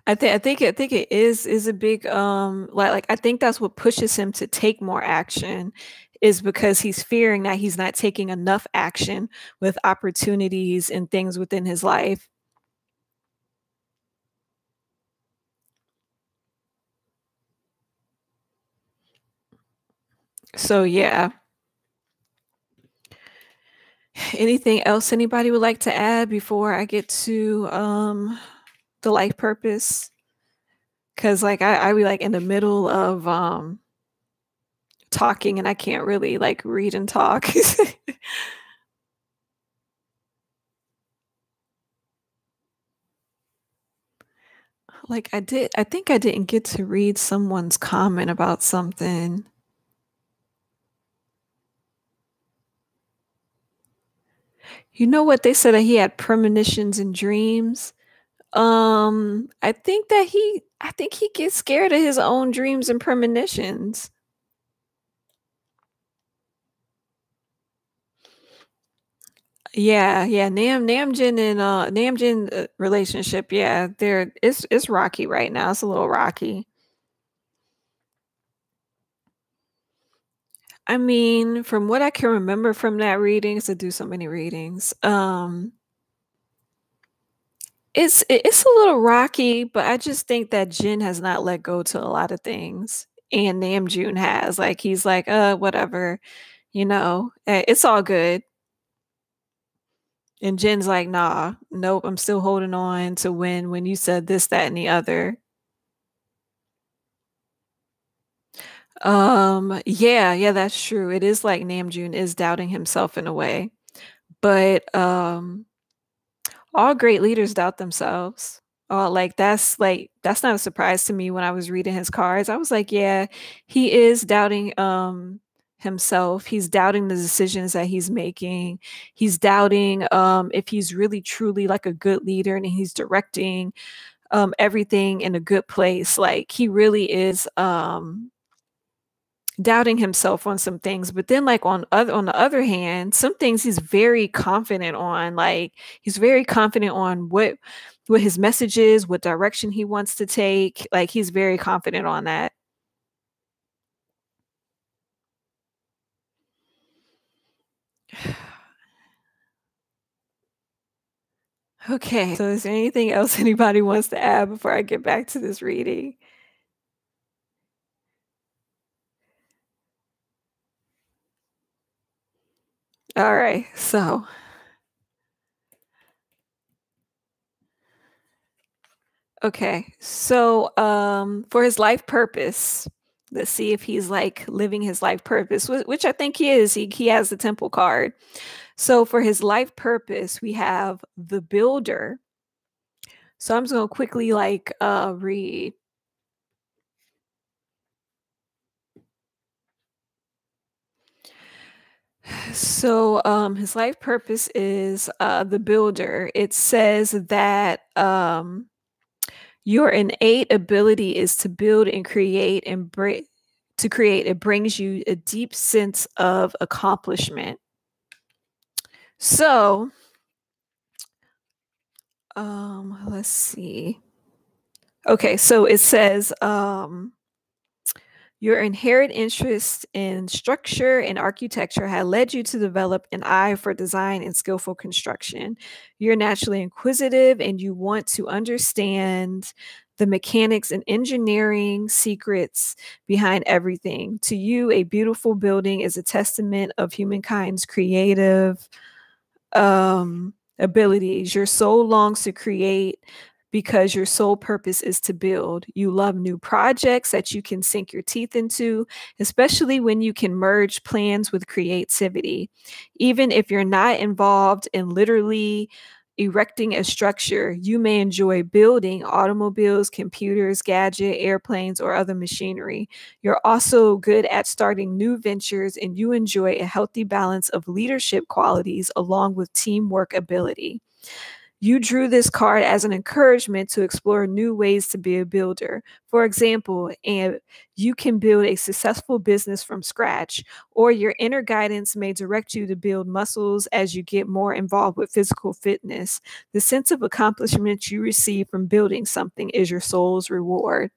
I think it is a big like I think that's what pushes him to take more action, is because he's fearing that he's not taking enough action with opportunities and things within his life. So yeah. Anything else anybody would like to add before I get to the life purpose? Cause like I be like in the middle of talking and I can't really like read and talk. Like I think I didn't get to read someone's comment about something. You know what? They said that he had premonitions and dreams. I think he gets scared of his own dreams and premonitions. Yeah, yeah. Namjoon and Namjoon relationship, yeah, it's rocky right now. It's a little rocky. I mean, from what I can remember from that reading, 'cause I do so many readings, it's a little rocky, but I just think that Jin has not let go to a lot of things, and Namjoon has. Like, he's like, whatever, it's all good." And Jin's like, "Nah, nope, I'm still holding on to when you said this, that, and the other." Yeah, that's true. It is like Namjoon is doubting himself in a way, but all great leaders doubt themselves. That's not a surprise to me when I was reading his cards. I was like, yeah, he is doubting himself. He's doubting the decisions that he's making. He's doubting if he's really truly like a good leader and he's directing everything in a good place. Like he really is doubting himself on some things, but then like on the other hand, some things he's very confident on. Like he's very confident on what his message is, what direction he wants to take. Like he's very confident on that. Okay, so is there anything else anybody wants to add before I get back to this reading? All right, so okay. So for his life purpose, let's see if he's like living his life purpose, which I think he is. He has the temple card. So for his life purpose, we have the builder. So I'm just gonna quickly like read. So his life purpose is the builder. It says that your innate ability is to build and create and to create. It brings you a deep sense of accomplishment. So let's see. Okay, so it says your inherent interest in structure and architecture had led you to develop an eye for design and skillful construction. You're naturally inquisitive and you want to understand the mechanics and engineering secrets behind everything. To you, a beautiful building is a testament of humankind's creative abilities. Your soul longs to create because your sole purpose is to build. You love new projects that you can sink your teeth into, especially when you can merge plans with creativity. Even if you're not involved in literally erecting a structure, you may enjoy building automobiles, computers, gadget, airplanes, or other machinery. You're also good at starting new ventures and you enjoy a healthy balance of leadership qualities along with teamwork ability. You drew this card as an encouragement to explore new ways to be a builder. For example, and you can build a successful business from scratch, or your inner guidance may direct you to build muscles as you get more involved with physical fitness. The sense of accomplishment you receive from building something is your soul's reward.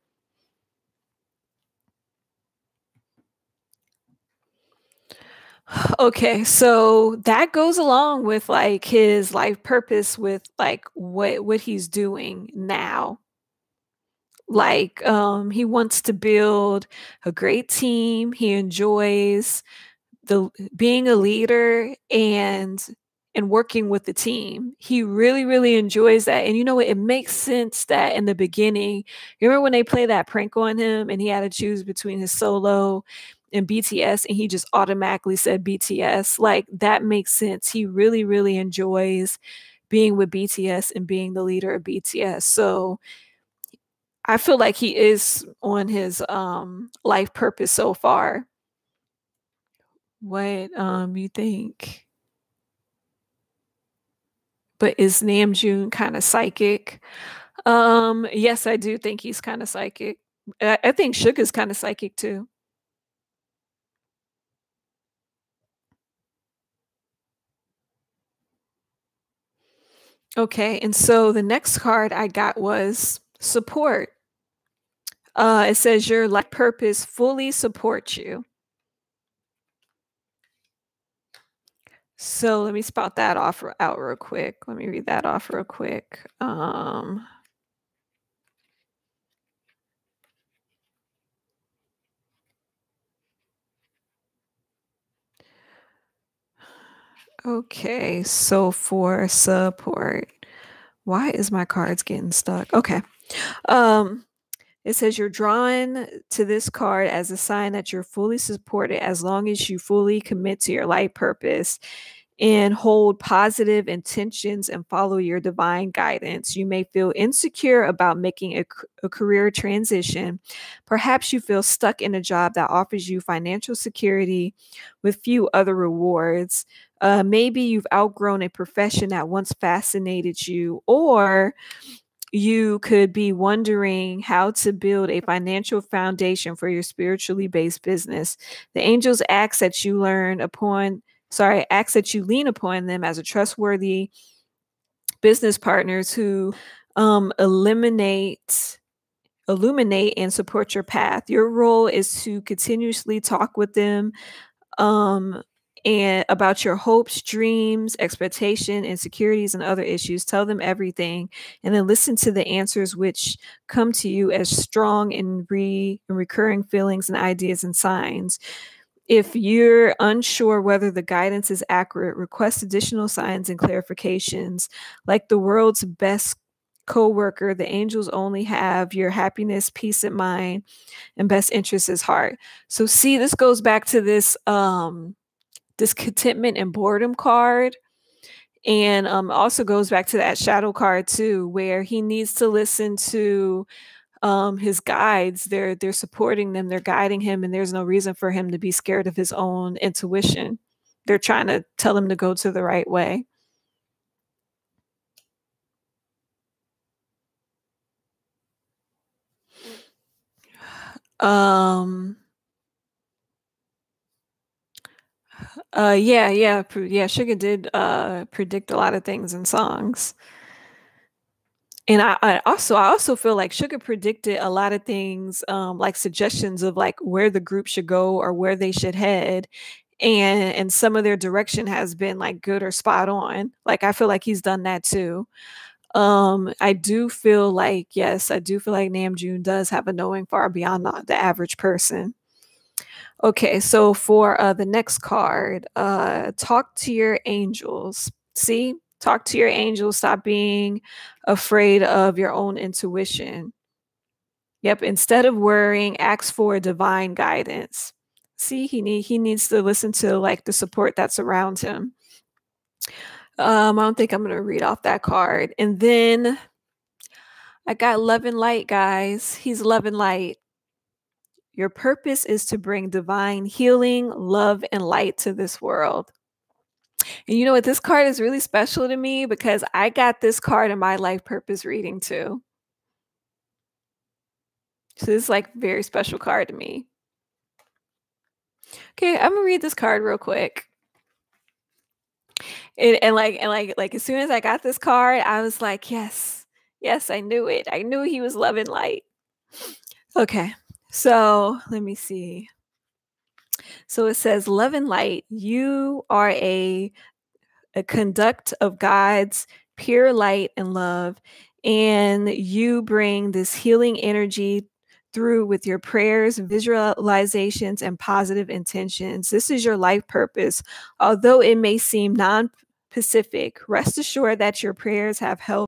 Okay, so that goes along with like his life purpose with like what he's doing now. Like he wants to build a great team. He enjoys the being a leader and working with the team. He really enjoys that. And you know what? It makes sense that in the beginning, you remember when they played that prank on him and he had to choose between his solo and BTS and he just automatically said BTS. Like that makes sense. He really enjoys being with BTS and being the leader of BTS. So I feel like he is on his life purpose so far. What you think? But is Namjoon kind of psychic? Yes, I do think he's kind of psychic. I think Suga's kind of psychic too. Okay, and so the next card I got was support. It says your life purpose fully supports you. So let me spout that off out real quick. Let me read that off real quick. Okay, so for support, why is my cards getting stuck? Okay. Um, it says you're drawn to this card as a sign that you're fully supported as long as you fully commit to your life purpose and hold positive intentions and follow your divine guidance. You may feel insecure about making a career transition. Perhaps you feel stuck in a job that offers you financial security with few other rewards. Maybe you've outgrown a profession that once fascinated you, or you could be wondering how to build a financial foundation for your spiritually based business. The angels ask that you lean upon them as a trustworthy business partners who illuminate and support your path. Your role is to continuously talk with them um, and about your hopes, dreams, expectation, insecurities, and other issues. Tell them everything, and then listen to the answers which come to you as strong and recurring feelings and ideas and signs. If you're unsure whether the guidance is accurate, request additional signs and clarifications. Like the world's best co-worker, the angels only have your happiness, peace of mind, and best interest is heart. So see, this goes back to this this contentment and boredom card, and also goes back to that shadow card too, where he needs to listen to his guides. They're supporting them, they're guiding him, and there's no reason for him to be scared of his own intuition. They're trying to tell him to go to the right way. um yeah, Sugar did predict a lot of things in songs. And I also feel like Sugar predicted a lot of things, like suggestions of like where the group should go or where they should head. And some of their direction has been like good or spot on. Like I feel like he's done that too. I do feel like, yes, I do feel like Namjoon does have a knowing far beyond the average person. Okay, so for the next card, talk to your angels. See, talk to your angels. Stop being afraid of your own intuition. Yep, instead of worrying, ask for divine guidance. See, he needs to listen to like the support that's around him. I don't think I'm gonna read off that card. And then I got love and light, guys. He's love and light. Your purpose is to bring divine healing, love, and light to this world. And you know what? This card is really special to me because I got this card in my life purpose reading too. So this is like a very special card to me. Okay, I'm gonna read this card real quick. And as soon as I got this card, I was like, yes, yes, I knew it. I knew he was love and light. Okay, so let me see. So it says, love and light, you are a conduct of God's pure light and love, and you bring this healing energy through with your prayers, visualizations, and positive intentions. This is your life purpose. Although it may seem non-specific, rest assured that your prayers have helped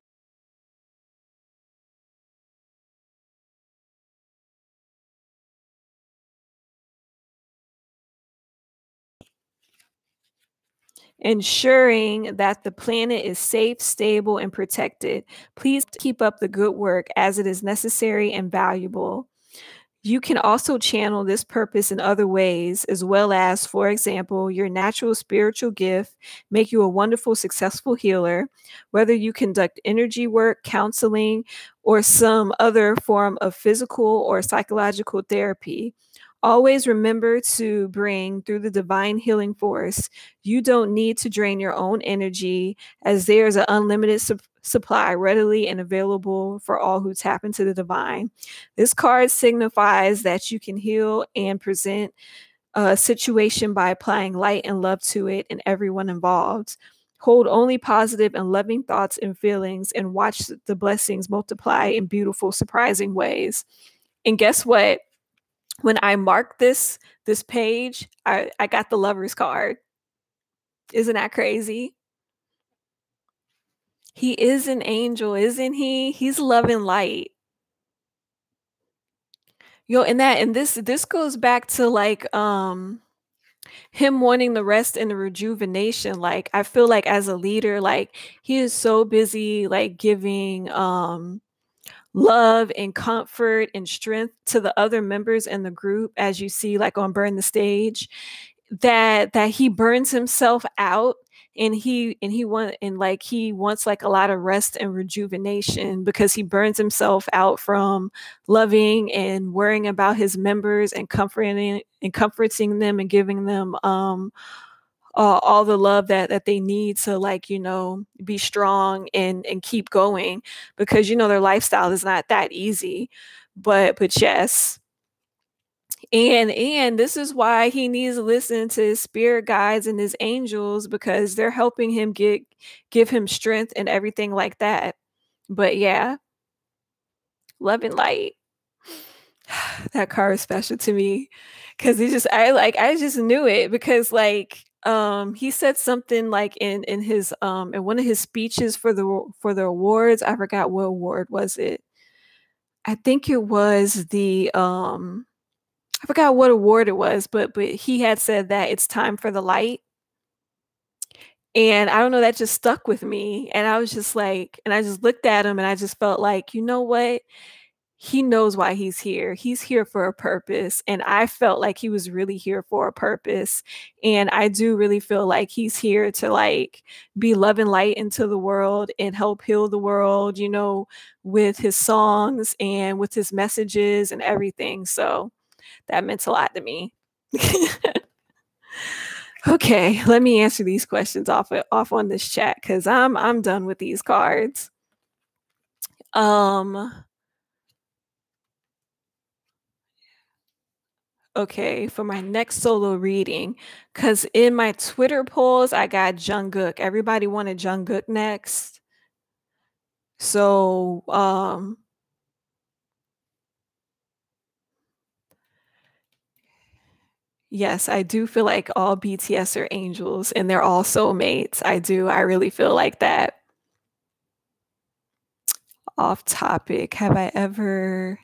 ensuring that the planet is safe, stable, and protected. Please keep up the good work as it is necessary and valuable. You can also channel this purpose in other ways, as well as, for example, your natural spiritual gift make you a wonderful, successful healer, whether you conduct energy work, counseling, or some other form of physical or psychological therapy. Always remember to bring through the divine healing force. You don't need to drain your own energy, as there's an unlimited supply readily and available for all who tap into the divine. This card signifies that you can heal and present a situation by applying light and love to it and everyone involved. Hold only positive and loving thoughts and feelings and watch the blessings multiply in beautiful, surprising ways. And guess what? When I marked this page, I got the lover's card. Isn't that crazy? He is an angel, isn't he? He's love and light. Yo, and this goes back to like him wanting the rest and the rejuvenation. Like I feel like as a leader, like he is so busy like giving love and comfort and strength to the other members in the group, as you see like on Burn the Stage, that he burns himself out, and he wants like a lot of rest and rejuvenation because he burns himself out from loving and worrying about his members and comforting them and giving them all the love that they need to, like, be strong and keep going, because their lifestyle is not that easy. But yes, and this is why he needs to listen to his spirit guides and his angels, because they're helping him give him strength and everything like that. But yeah, love and light. That car is special to me because I just knew it, because like he said something like in his in one of his speeches for the awards. I forgot what award was it. I think it was the I forgot what award it was, but he had said that it's time for the light. And I don't know, that just stuck with me. And I was just like, and I just looked at him and I just felt like, you know what? He knows why he's here. He's here for a purpose. And I felt like he was really here for a purpose. And I do really feel like he's here to like be love and light into the world and help heal the world, with his songs and with his messages and everything. So that meant a lot to me. Okay, let me answer these questions off on this chat because I'm done with these cards. Okay, for my next solo reading, because in my Twitter polls I got Jungkook. Everybody wanted Jungkook next. So yes, I do feel like all BTS are angels and they're all soulmates. I really feel like that. Off topic, have I ever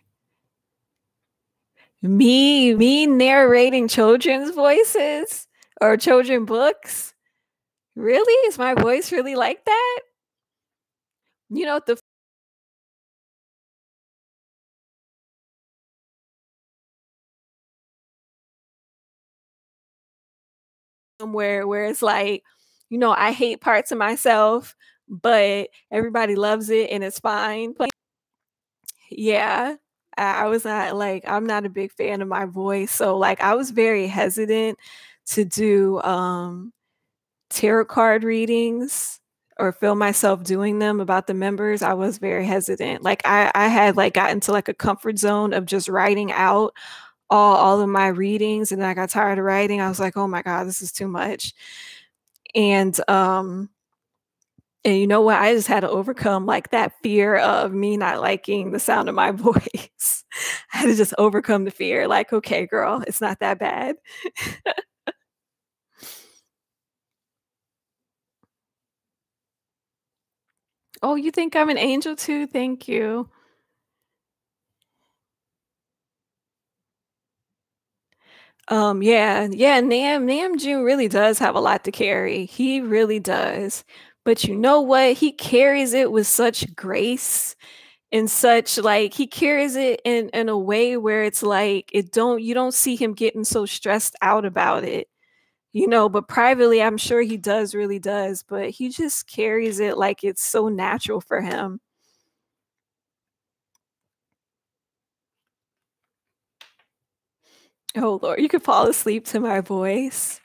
me narrating children's voices or children books? Really? Is my voice really like that? The where it's like, I hate parts of myself, but everybody loves it and it's fine. Yeah. I was not like, I'm not a big fan of my voice. So like I was very hesitant to do tarot card readings or feel myself doing them about the members. I was very hesitant. Like I had like gotten to like a comfort zone of just writing out all of my readings, and then I got tired of writing. I was like, oh my God, this is too much. And you know what? I just had to overcome like that fear of me not liking the sound of my voice. I had to just overcome the fear. Like, okay, girl, it's not that bad. Oh, you think I'm an angel too? Thank you. Yeah, Namjoon really does have a lot to carry. He really does. But you know what? He carries it with such grace and such, like he carries it in a way where it's like you don't see him getting so stressed out about it. But privately I'm sure he really does, but he just carries it like it's so natural for him. Oh Lord, you could fall asleep to my voice.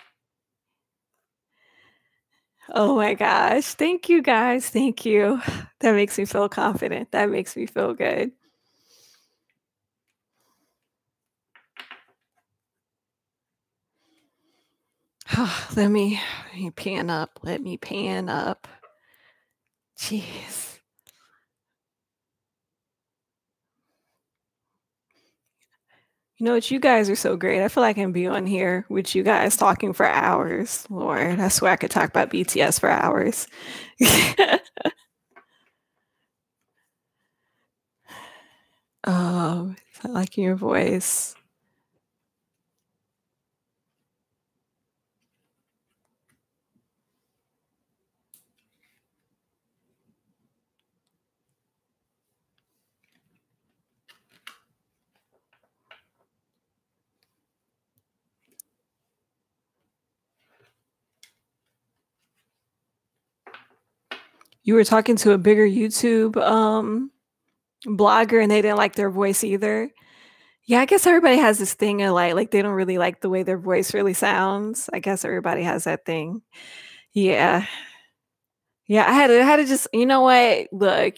Oh my gosh. Thank you guys. Thank you. That makes me feel confident. That makes me feel good. Let me pan up. Let me pan up. Jeez. You know what? You guys are so great. I feel like I can be on here with you guys talking for hours. Lord, I swear I could talk about BTS for hours. I like your voice. You were talking to a bigger YouTube blogger and they didn't like their voice either. Yeah, I guess everybody has this thing of like they don't really like the way their voice really sounds. I guess everybody has that thing. Yeah. Yeah, I had to just, you know what? Look,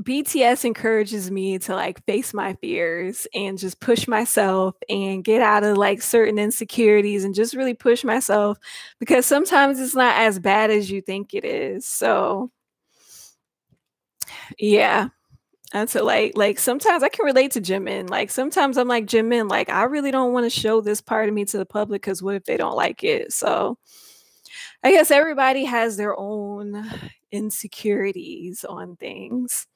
BTS encourages me to like face my fears and just push myself and get out of like certain insecurities and just really push myself because sometimes it's not as bad as you think it is. So, yeah. And so like sometimes I can relate to Jimin. Like sometimes I'm like Jimin, like I really don't want to show this part of me to the public because what if they don't like it? So I guess everybody has their own insecurities on things.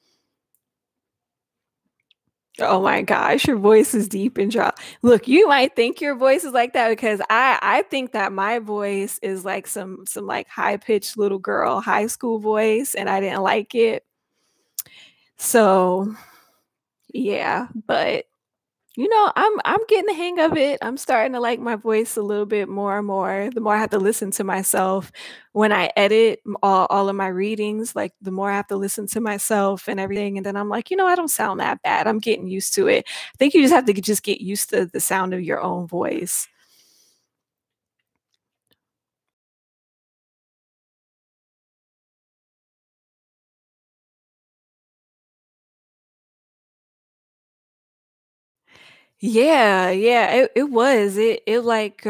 Oh my gosh, your voice is deep and dry. Look, you might think your voice is like that because I think that my voice is like some like high pitched little girl high school voice, and I didn't like it. So yeah, but I'm getting the hang of it. I'm starting to like my voice a little bit more and more. The more I have to listen to myself when I edit all of my readings, like the more I have to listen to myself and everything. And then I'm like, I don't sound that bad. I'm getting used to it. I think you just have to just get used to the sound of your own voice. Yeah, yeah, it was. It like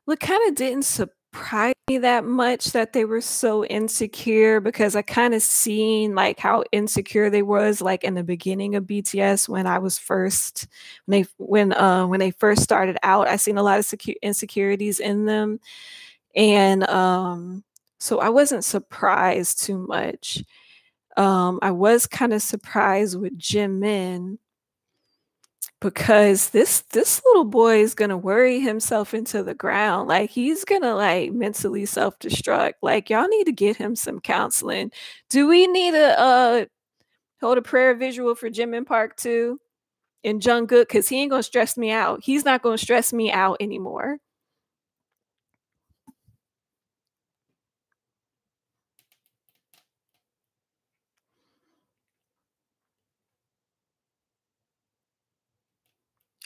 what kinda didn't surprise me that much that they were so insecure because I kinda seen, like, how insecure they was, like, in the beginning of BTS when I was first when they first started out, I seen a lot of insecurities in them, and, so I wasn't surprised too much. I was kinda surprised with Jimin because this little boy is gonna worry himself into the ground. Like he's gonna like mentally self-destruct. Like y'all need to get him some counseling. Do we need to hold a prayer visual for Jimin Park too and Jungkook? Because he ain't gonna stress me out. He's not gonna stress me out anymore.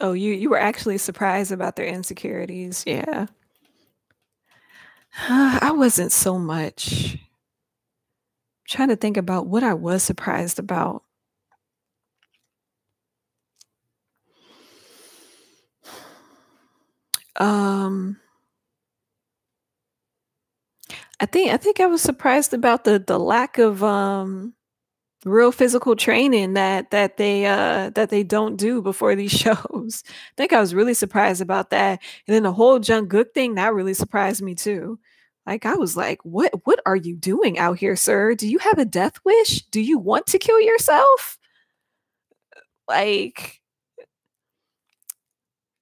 Oh, you were actually surprised about their insecurities. Yeah. I wasn't so much. Trying to think about what I was surprised about. Um I think I was surprised about the lack of real physical training that they don't do before these shows. I think I was really surprised about that. And then the whole Jungkook thing that really surprised me too. Like I was like, what are you doing out here, sir? Do you have a death wish? Do you want to kill yourself? Like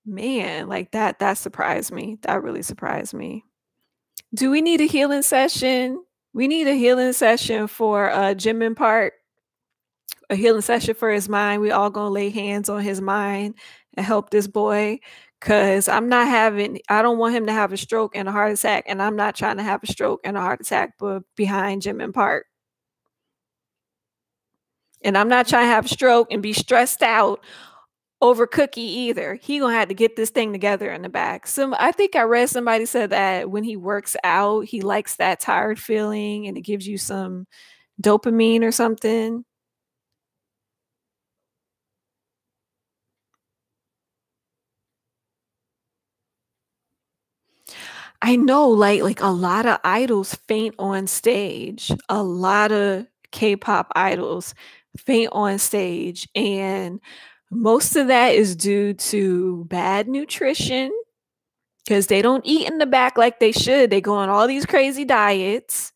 man, like that surprised me. That really surprised me. Do we need a healing session? We need a healing session for Jimin Park, a healing session for his mind. We all gonna lay hands on his mind and help this boy. Cause I don't want him to have a stroke and a heart attack, and I'm not trying to have a stroke and a heart attack but behind Jimin Park. And I'm not trying to have a stroke and be stressed out over Cookie either. He gonna have to get this thing together in the back. I think I read somebody said that when he works out, he likes that tired feeling and it gives you some dopamine or something. I know, like a lot of idols faint on stage. A lot of K-pop idols faint on stage, and most of that is due to bad nutrition because they don't eat in the back like they should. They go on all these crazy diets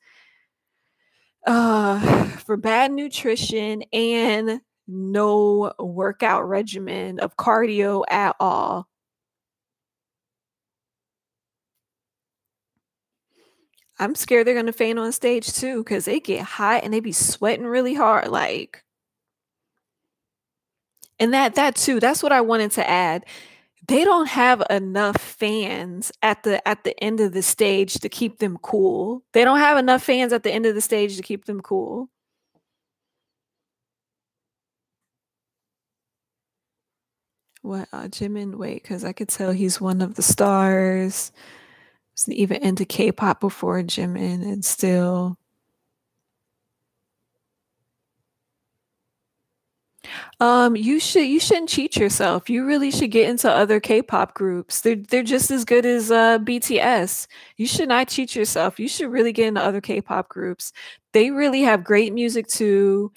for bad nutrition and no workout regimen of cardio at all. I'm scared they're gonna faint on stage too because they get hot and they be sweating really hard. Like, and that too, that's what I wanted to add. They don't have enough fans at the end of the stage to keep them cool. They don't have enough fans at the end of the stage to keep them cool. What Jimin? Wait, because I could tell he's one of the stars. Wasn't even into K-pop before Jimin, and still. You shouldn't cheat yourself. You really should get into other K-pop groups. They're just as good as BTS. You should not cheat yourself. You should really get into other K-pop groups. They really have great music too.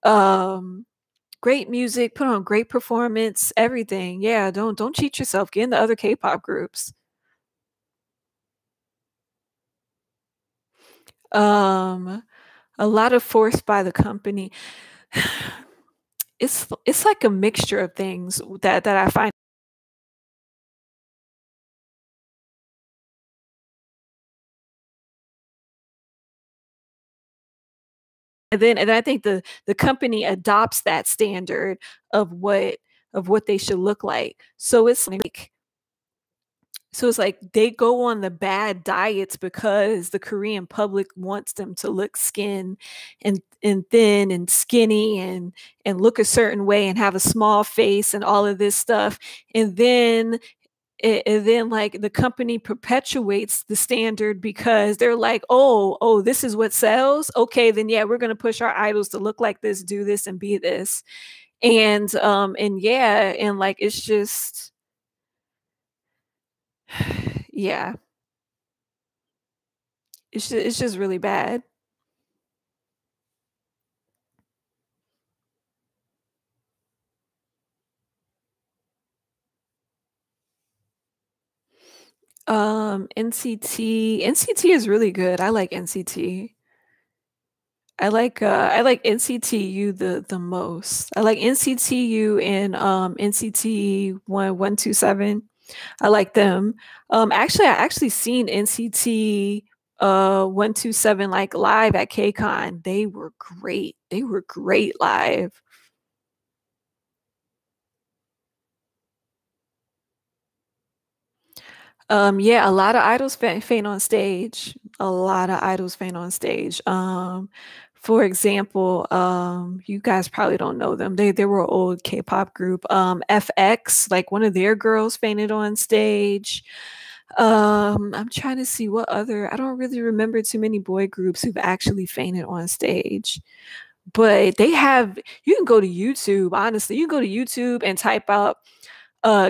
Um, Great music, put on great performance, everything. Yeah, don't cheat yourself. Get into other K-pop groups. Um, a lot of forced by the company. It's like a mixture of things that I find. And I think the company adopts that standard of what they should look like. So it's like they go on the bad diets because the Korean public wants them to look skin and thin and skinny and look a certain way and have a small face and all of this stuff. And then like the company perpetuates the standard because they're like, oh, this is what sells. Okay, then yeah, we're gonna push our idols to look like this, do this, and be this. And yeah, and like it's just yeah, it's just really bad. NCT is really good. I like NCT. I like NCTU the most. I like NCTU and NCT 127. I like them. Actually I actually seen NCT 127 like live at KCON. They were great. They were great live. Yeah, a lot of idols faint on stage. A lot of idols faint on stage. For example, you guys probably don't know them. They were an old K-pop group. FX, like one of their girls fainted on stage. I'm trying to see what other. I don't really remember too many boy groups who've actually fainted on stage. But they have. You can go to YouTube. Honestly, you can go to YouTube and type out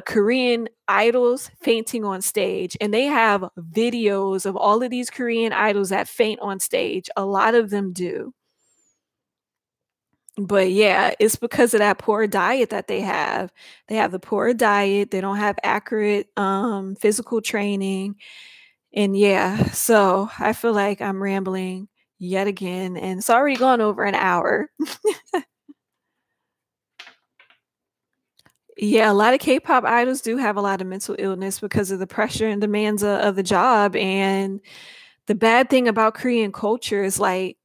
Korean idols fainting on stage, and they have videos of all of these Korean idols that faint on stage. A lot of them do. But yeah, it's because of that poor diet that they have. They have the poor diet, they don't have accurate physical training. And yeah, so I feel like I'm rambling yet again, and it's already gone over an hour. Yeah, a lot of K-pop idols do have a lot of mental illness because of the pressure and demands of the job. And the bad thing about Korean culture is like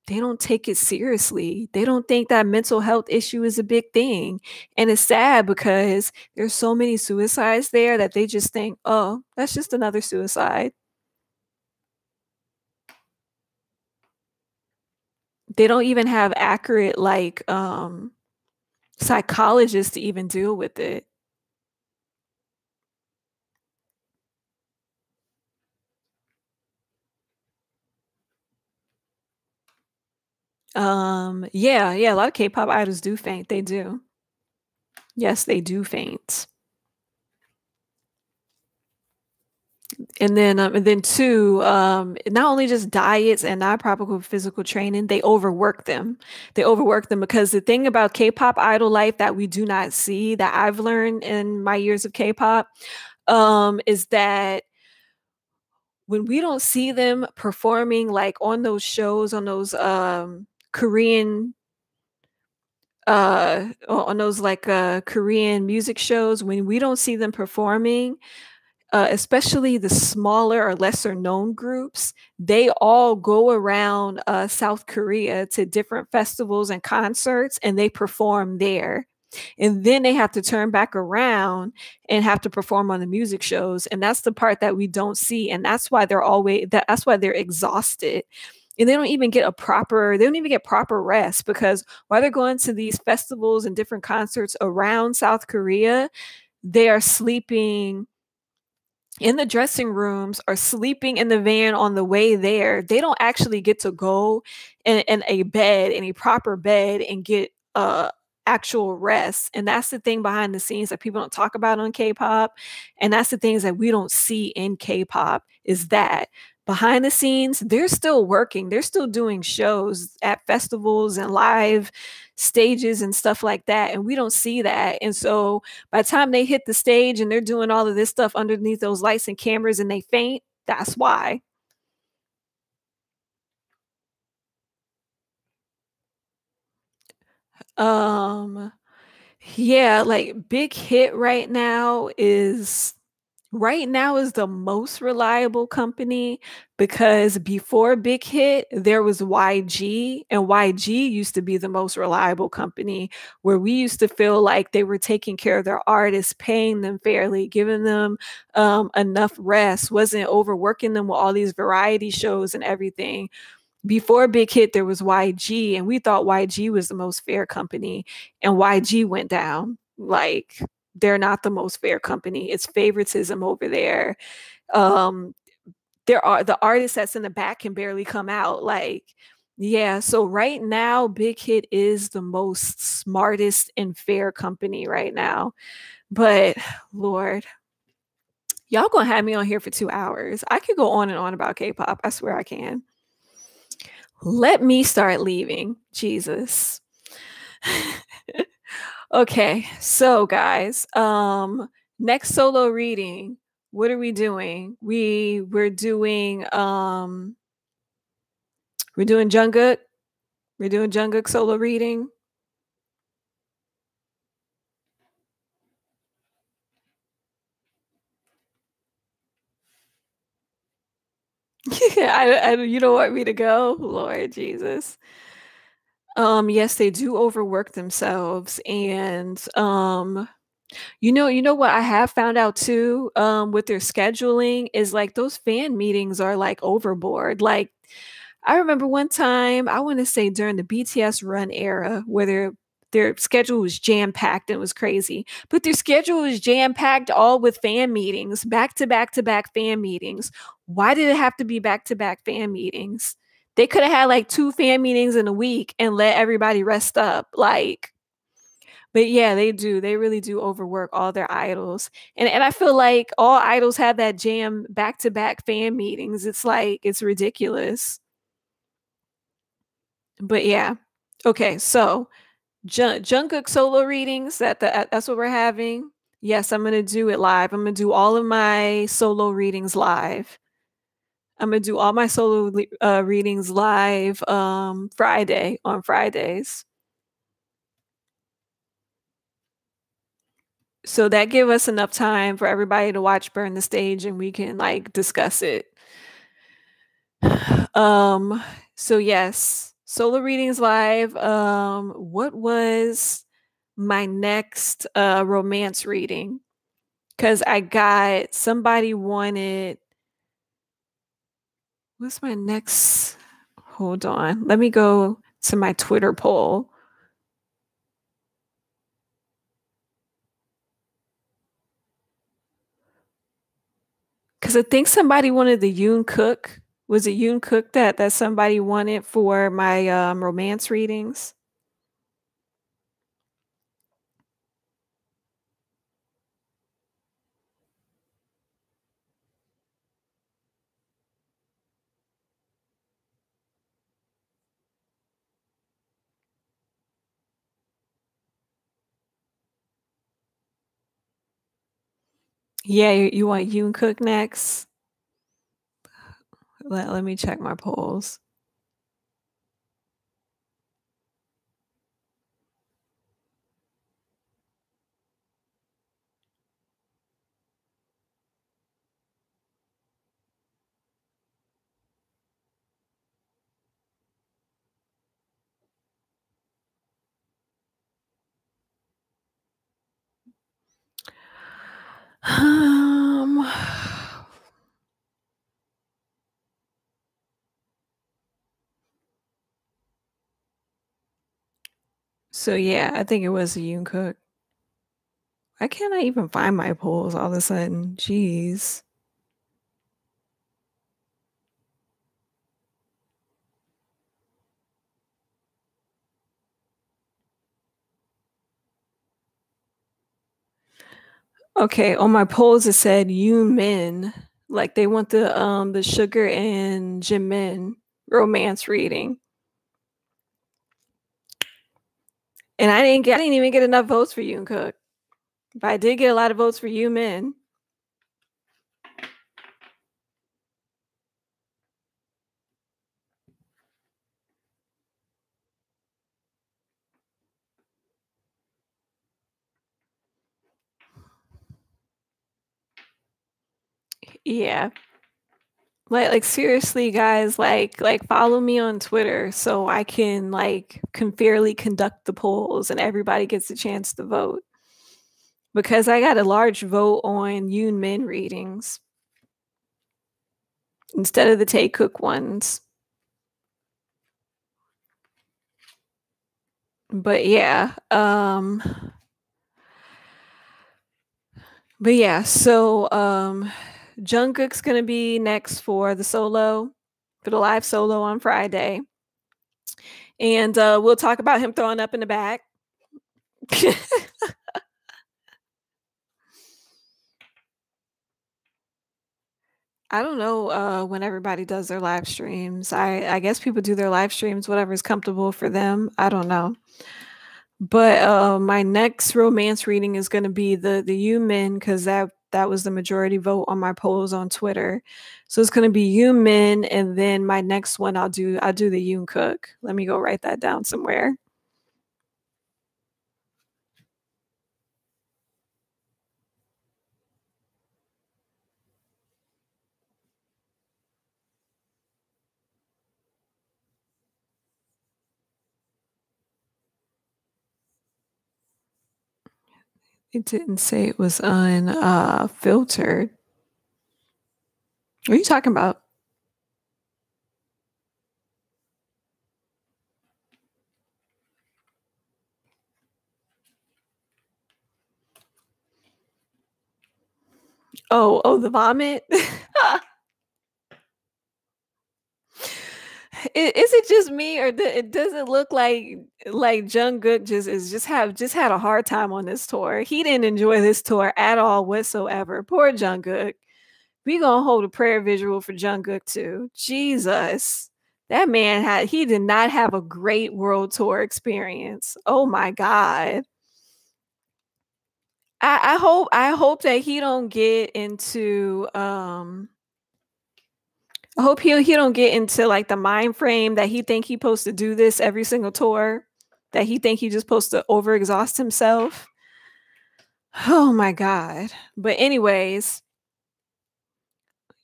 they don't take it seriously. They don't think that mental health issue is a big thing. And it's sad because there's so many suicides there that they just think, oh, that's just another suicide. They don't even have accurate like psychologists to even deal with it. Yeah, a lot of K-pop idols do faint. They do. Yes, they do faint. And then two, not only just diets and not proper physical training, they overwork them. They overwork them because the thing about K-pop idol life that we do not see, that I've learned in my years of K-pop, is that when we don't see them performing like on those shows, on those Korean on those like Korean music shows, when we don't see them performing, especially the smaller or lesser known groups, they all go around South Korea to different festivals and concerts and they perform there. And then they have to turn back around and have to perform on the music shows. And that's the part that we don't see. And that's why that's why they're exhausted. And they don't even get proper rest because while they're going to these festivals and different concerts around South Korea, they are sleeping in the dressing rooms or sleeping in the van on the way there. They don't actually get to go in a bed, in a proper bed, and get actual rest. And that's the thing behind the scenes that people don't talk about on K-pop. And that's the things that we don't see in K-pop is that behind the scenes, they're still working. They're still doing shows at festivals and live stages and stuff like that. And we don't see that. And so by the time they hit the stage and they're doing all of this stuff underneath those lights and cameras and they faint, that's why. Um, yeah, like Big Hit right now is the most reliable company because before Big Hit, there was YG, and YG used to be the most reliable company where we used to feel like they were taking care of their artists, paying them fairly, giving them enough rest, wasn't overworking them with all these variety shows and everything. Before Big Hit, there was YG, and we thought YG was the most fair company, and YG went down. Like, they're not the most fair company. It's favoritism over there. Um, there are the artist that's in the back can barely come out. Like, yeah. So right now, Big Hit is the most smartest and fair company right now. But Lord, y'all gonna have me on here for 2 hours. I could go on and on about K-pop. I swear I can. Let me start leaving. Jesus. Okay, so guys, next solo reading, what are we doing? We're doing Jungkook. We're doing Jungkook solo reading. You don't want me to go? Lord Jesus. Yes, they do overwork themselves. And you know what I have found out too, with their scheduling is like those fan meetings are like overboard. Like I remember one time, I want to say during the BTS run era, where their schedule was jam packed and it was crazy. But their schedule was jam packed all with fan meetings, back to back to back fan meetings. Why did it have to be back to back fan meetings? They could have had like 2 fan meetings in a week and let everybody rest up. Like, but yeah, they do. They really do overwork all their idols. And I feel like all idols have that jam back to back fan meetings. It's like it's ridiculous. But yeah. Okay, so Jungkook solo readings that's what we're having. Yes, I'm gonna do it live. I'm gonna do all of my solo readings live. I'm gonna do all my readings live Friday on Fridays. So that give us enough time for everybody to watch Burn the Stage and we can like discuss it. Um, so yes, solo readings live. What was my next romance reading? Because I got somebody wanted. What's my next? Hold on. Let me go to my Twitter poll. Because I think somebody wanted the Yoon Cook. Was it Yoon Cook that somebody wanted for my romance readings? Yeah, you want Yoon Cook next? Let me check my polls. Um, so yeah, I think it was Yoon Cook. Why can't I even find my polls all of a sudden? Jeez. Okay, on my polls it said Yoon Min. Like they want the Sugar and Jimin romance reading. And I didn't even get enough votes for Yoon Cook. But I did get a lot of votes for Yoon Min. Yeah. Like seriously, guys, like follow me on Twitter so I can fairly conduct the polls and everybody gets a chance to vote. Because I got a large vote on Yoon Min readings instead of the Tay Cook ones. But yeah, so Jungkook's gonna be next for the live solo on Friday. And we'll talk about him throwing up in the back. I don't know when everybody does their live streams. I guess people do their live streams, whatever's comfortable for them. I don't know. But my next romance reading is going to be the Yumin because that was the majority vote on my polls on Twitter. So it's going to be Yumin, and then my next one I'll do the Yoon Cook. Let me go write that down somewhere. It didn't say it was unfiltered. What are you talking about? Oh, the vomit. Is it just me, or it doesn't look like Jungkook just had a hard time on this tour? He didn't enjoy this tour at all whatsoever. Poor Jungkook. We gonna hold a prayer visual for Jungkook too. Jesus, that man he did not have a great world tour experience. Oh my god. I hope that he don't get into I hope he don't get into like the mind frame that he think he supposed to do this every single tour, that he think he just supposed to overexhaust himself. Oh my god. But anyways,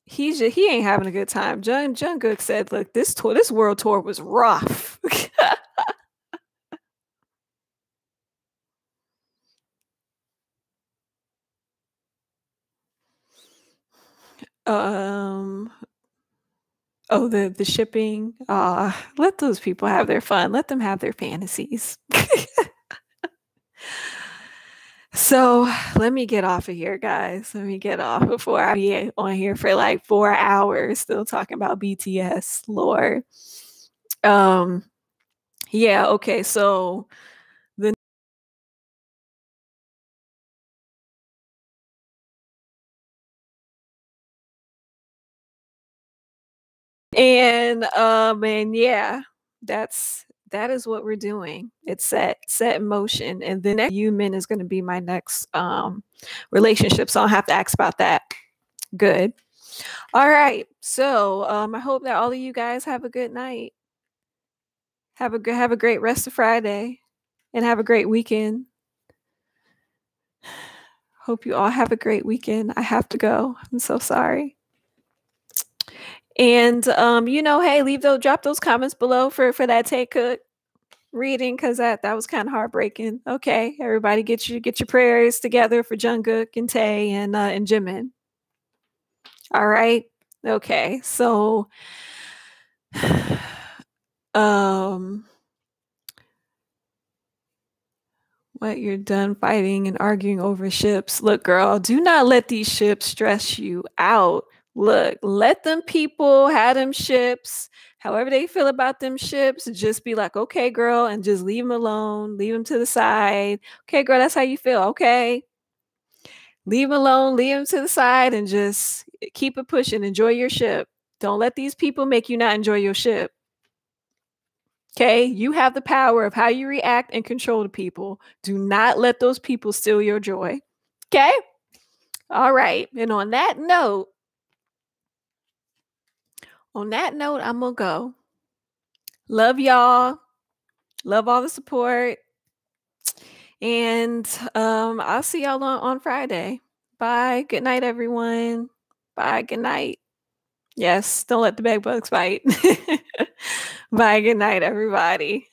he ain't having a good time. Jungkook said, "Look, this world tour was rough." um oh, the shipping. Let those people have their fun. Let them have their fantasies. So let me get off of here, guys. Let me get off before I be on here for like 4 hours still talking about BTS. Lord. Um, yeah, okay. So the and yeah, that's that is what we're doing. It's set in motion. And the next human is going to be my next relationship. So I'll have to ask about that. Good. All right. So I hope that all of you guys have a good night. Have a great rest of Friday and have a great weekend. Hope you all have a great weekend. I have to go. I'm so sorry. And hey, drop those comments below for that Taekook reading, because that was kind of heartbreaking. Okay, everybody, get your prayers together for Jungkook and Tae and Jimin. All right. Okay. So what, you're done fighting and arguing over ships. Look, girl, do not let these ships stress you out. Look, let them people have them ships. However they feel about them ships, just be like, okay, girl, and just leave them alone. Leave them to the side. Okay, girl, that's how you feel. Okay. Leave them alone. Leave them to the side and just keep it pushing. Enjoy your ship. Don't let these people make you not enjoy your ship. Okay, you have the power of how you react and control the people. Do not let those people steal your joy. Okay? All right. And on that note, I'm going to go. Love y'all. Love all the support. And I'll see y'all on Friday. Bye. Good night, everyone. Bye. Good night. Yes, don't let the bed bugs bite. Bye. Good night, everybody.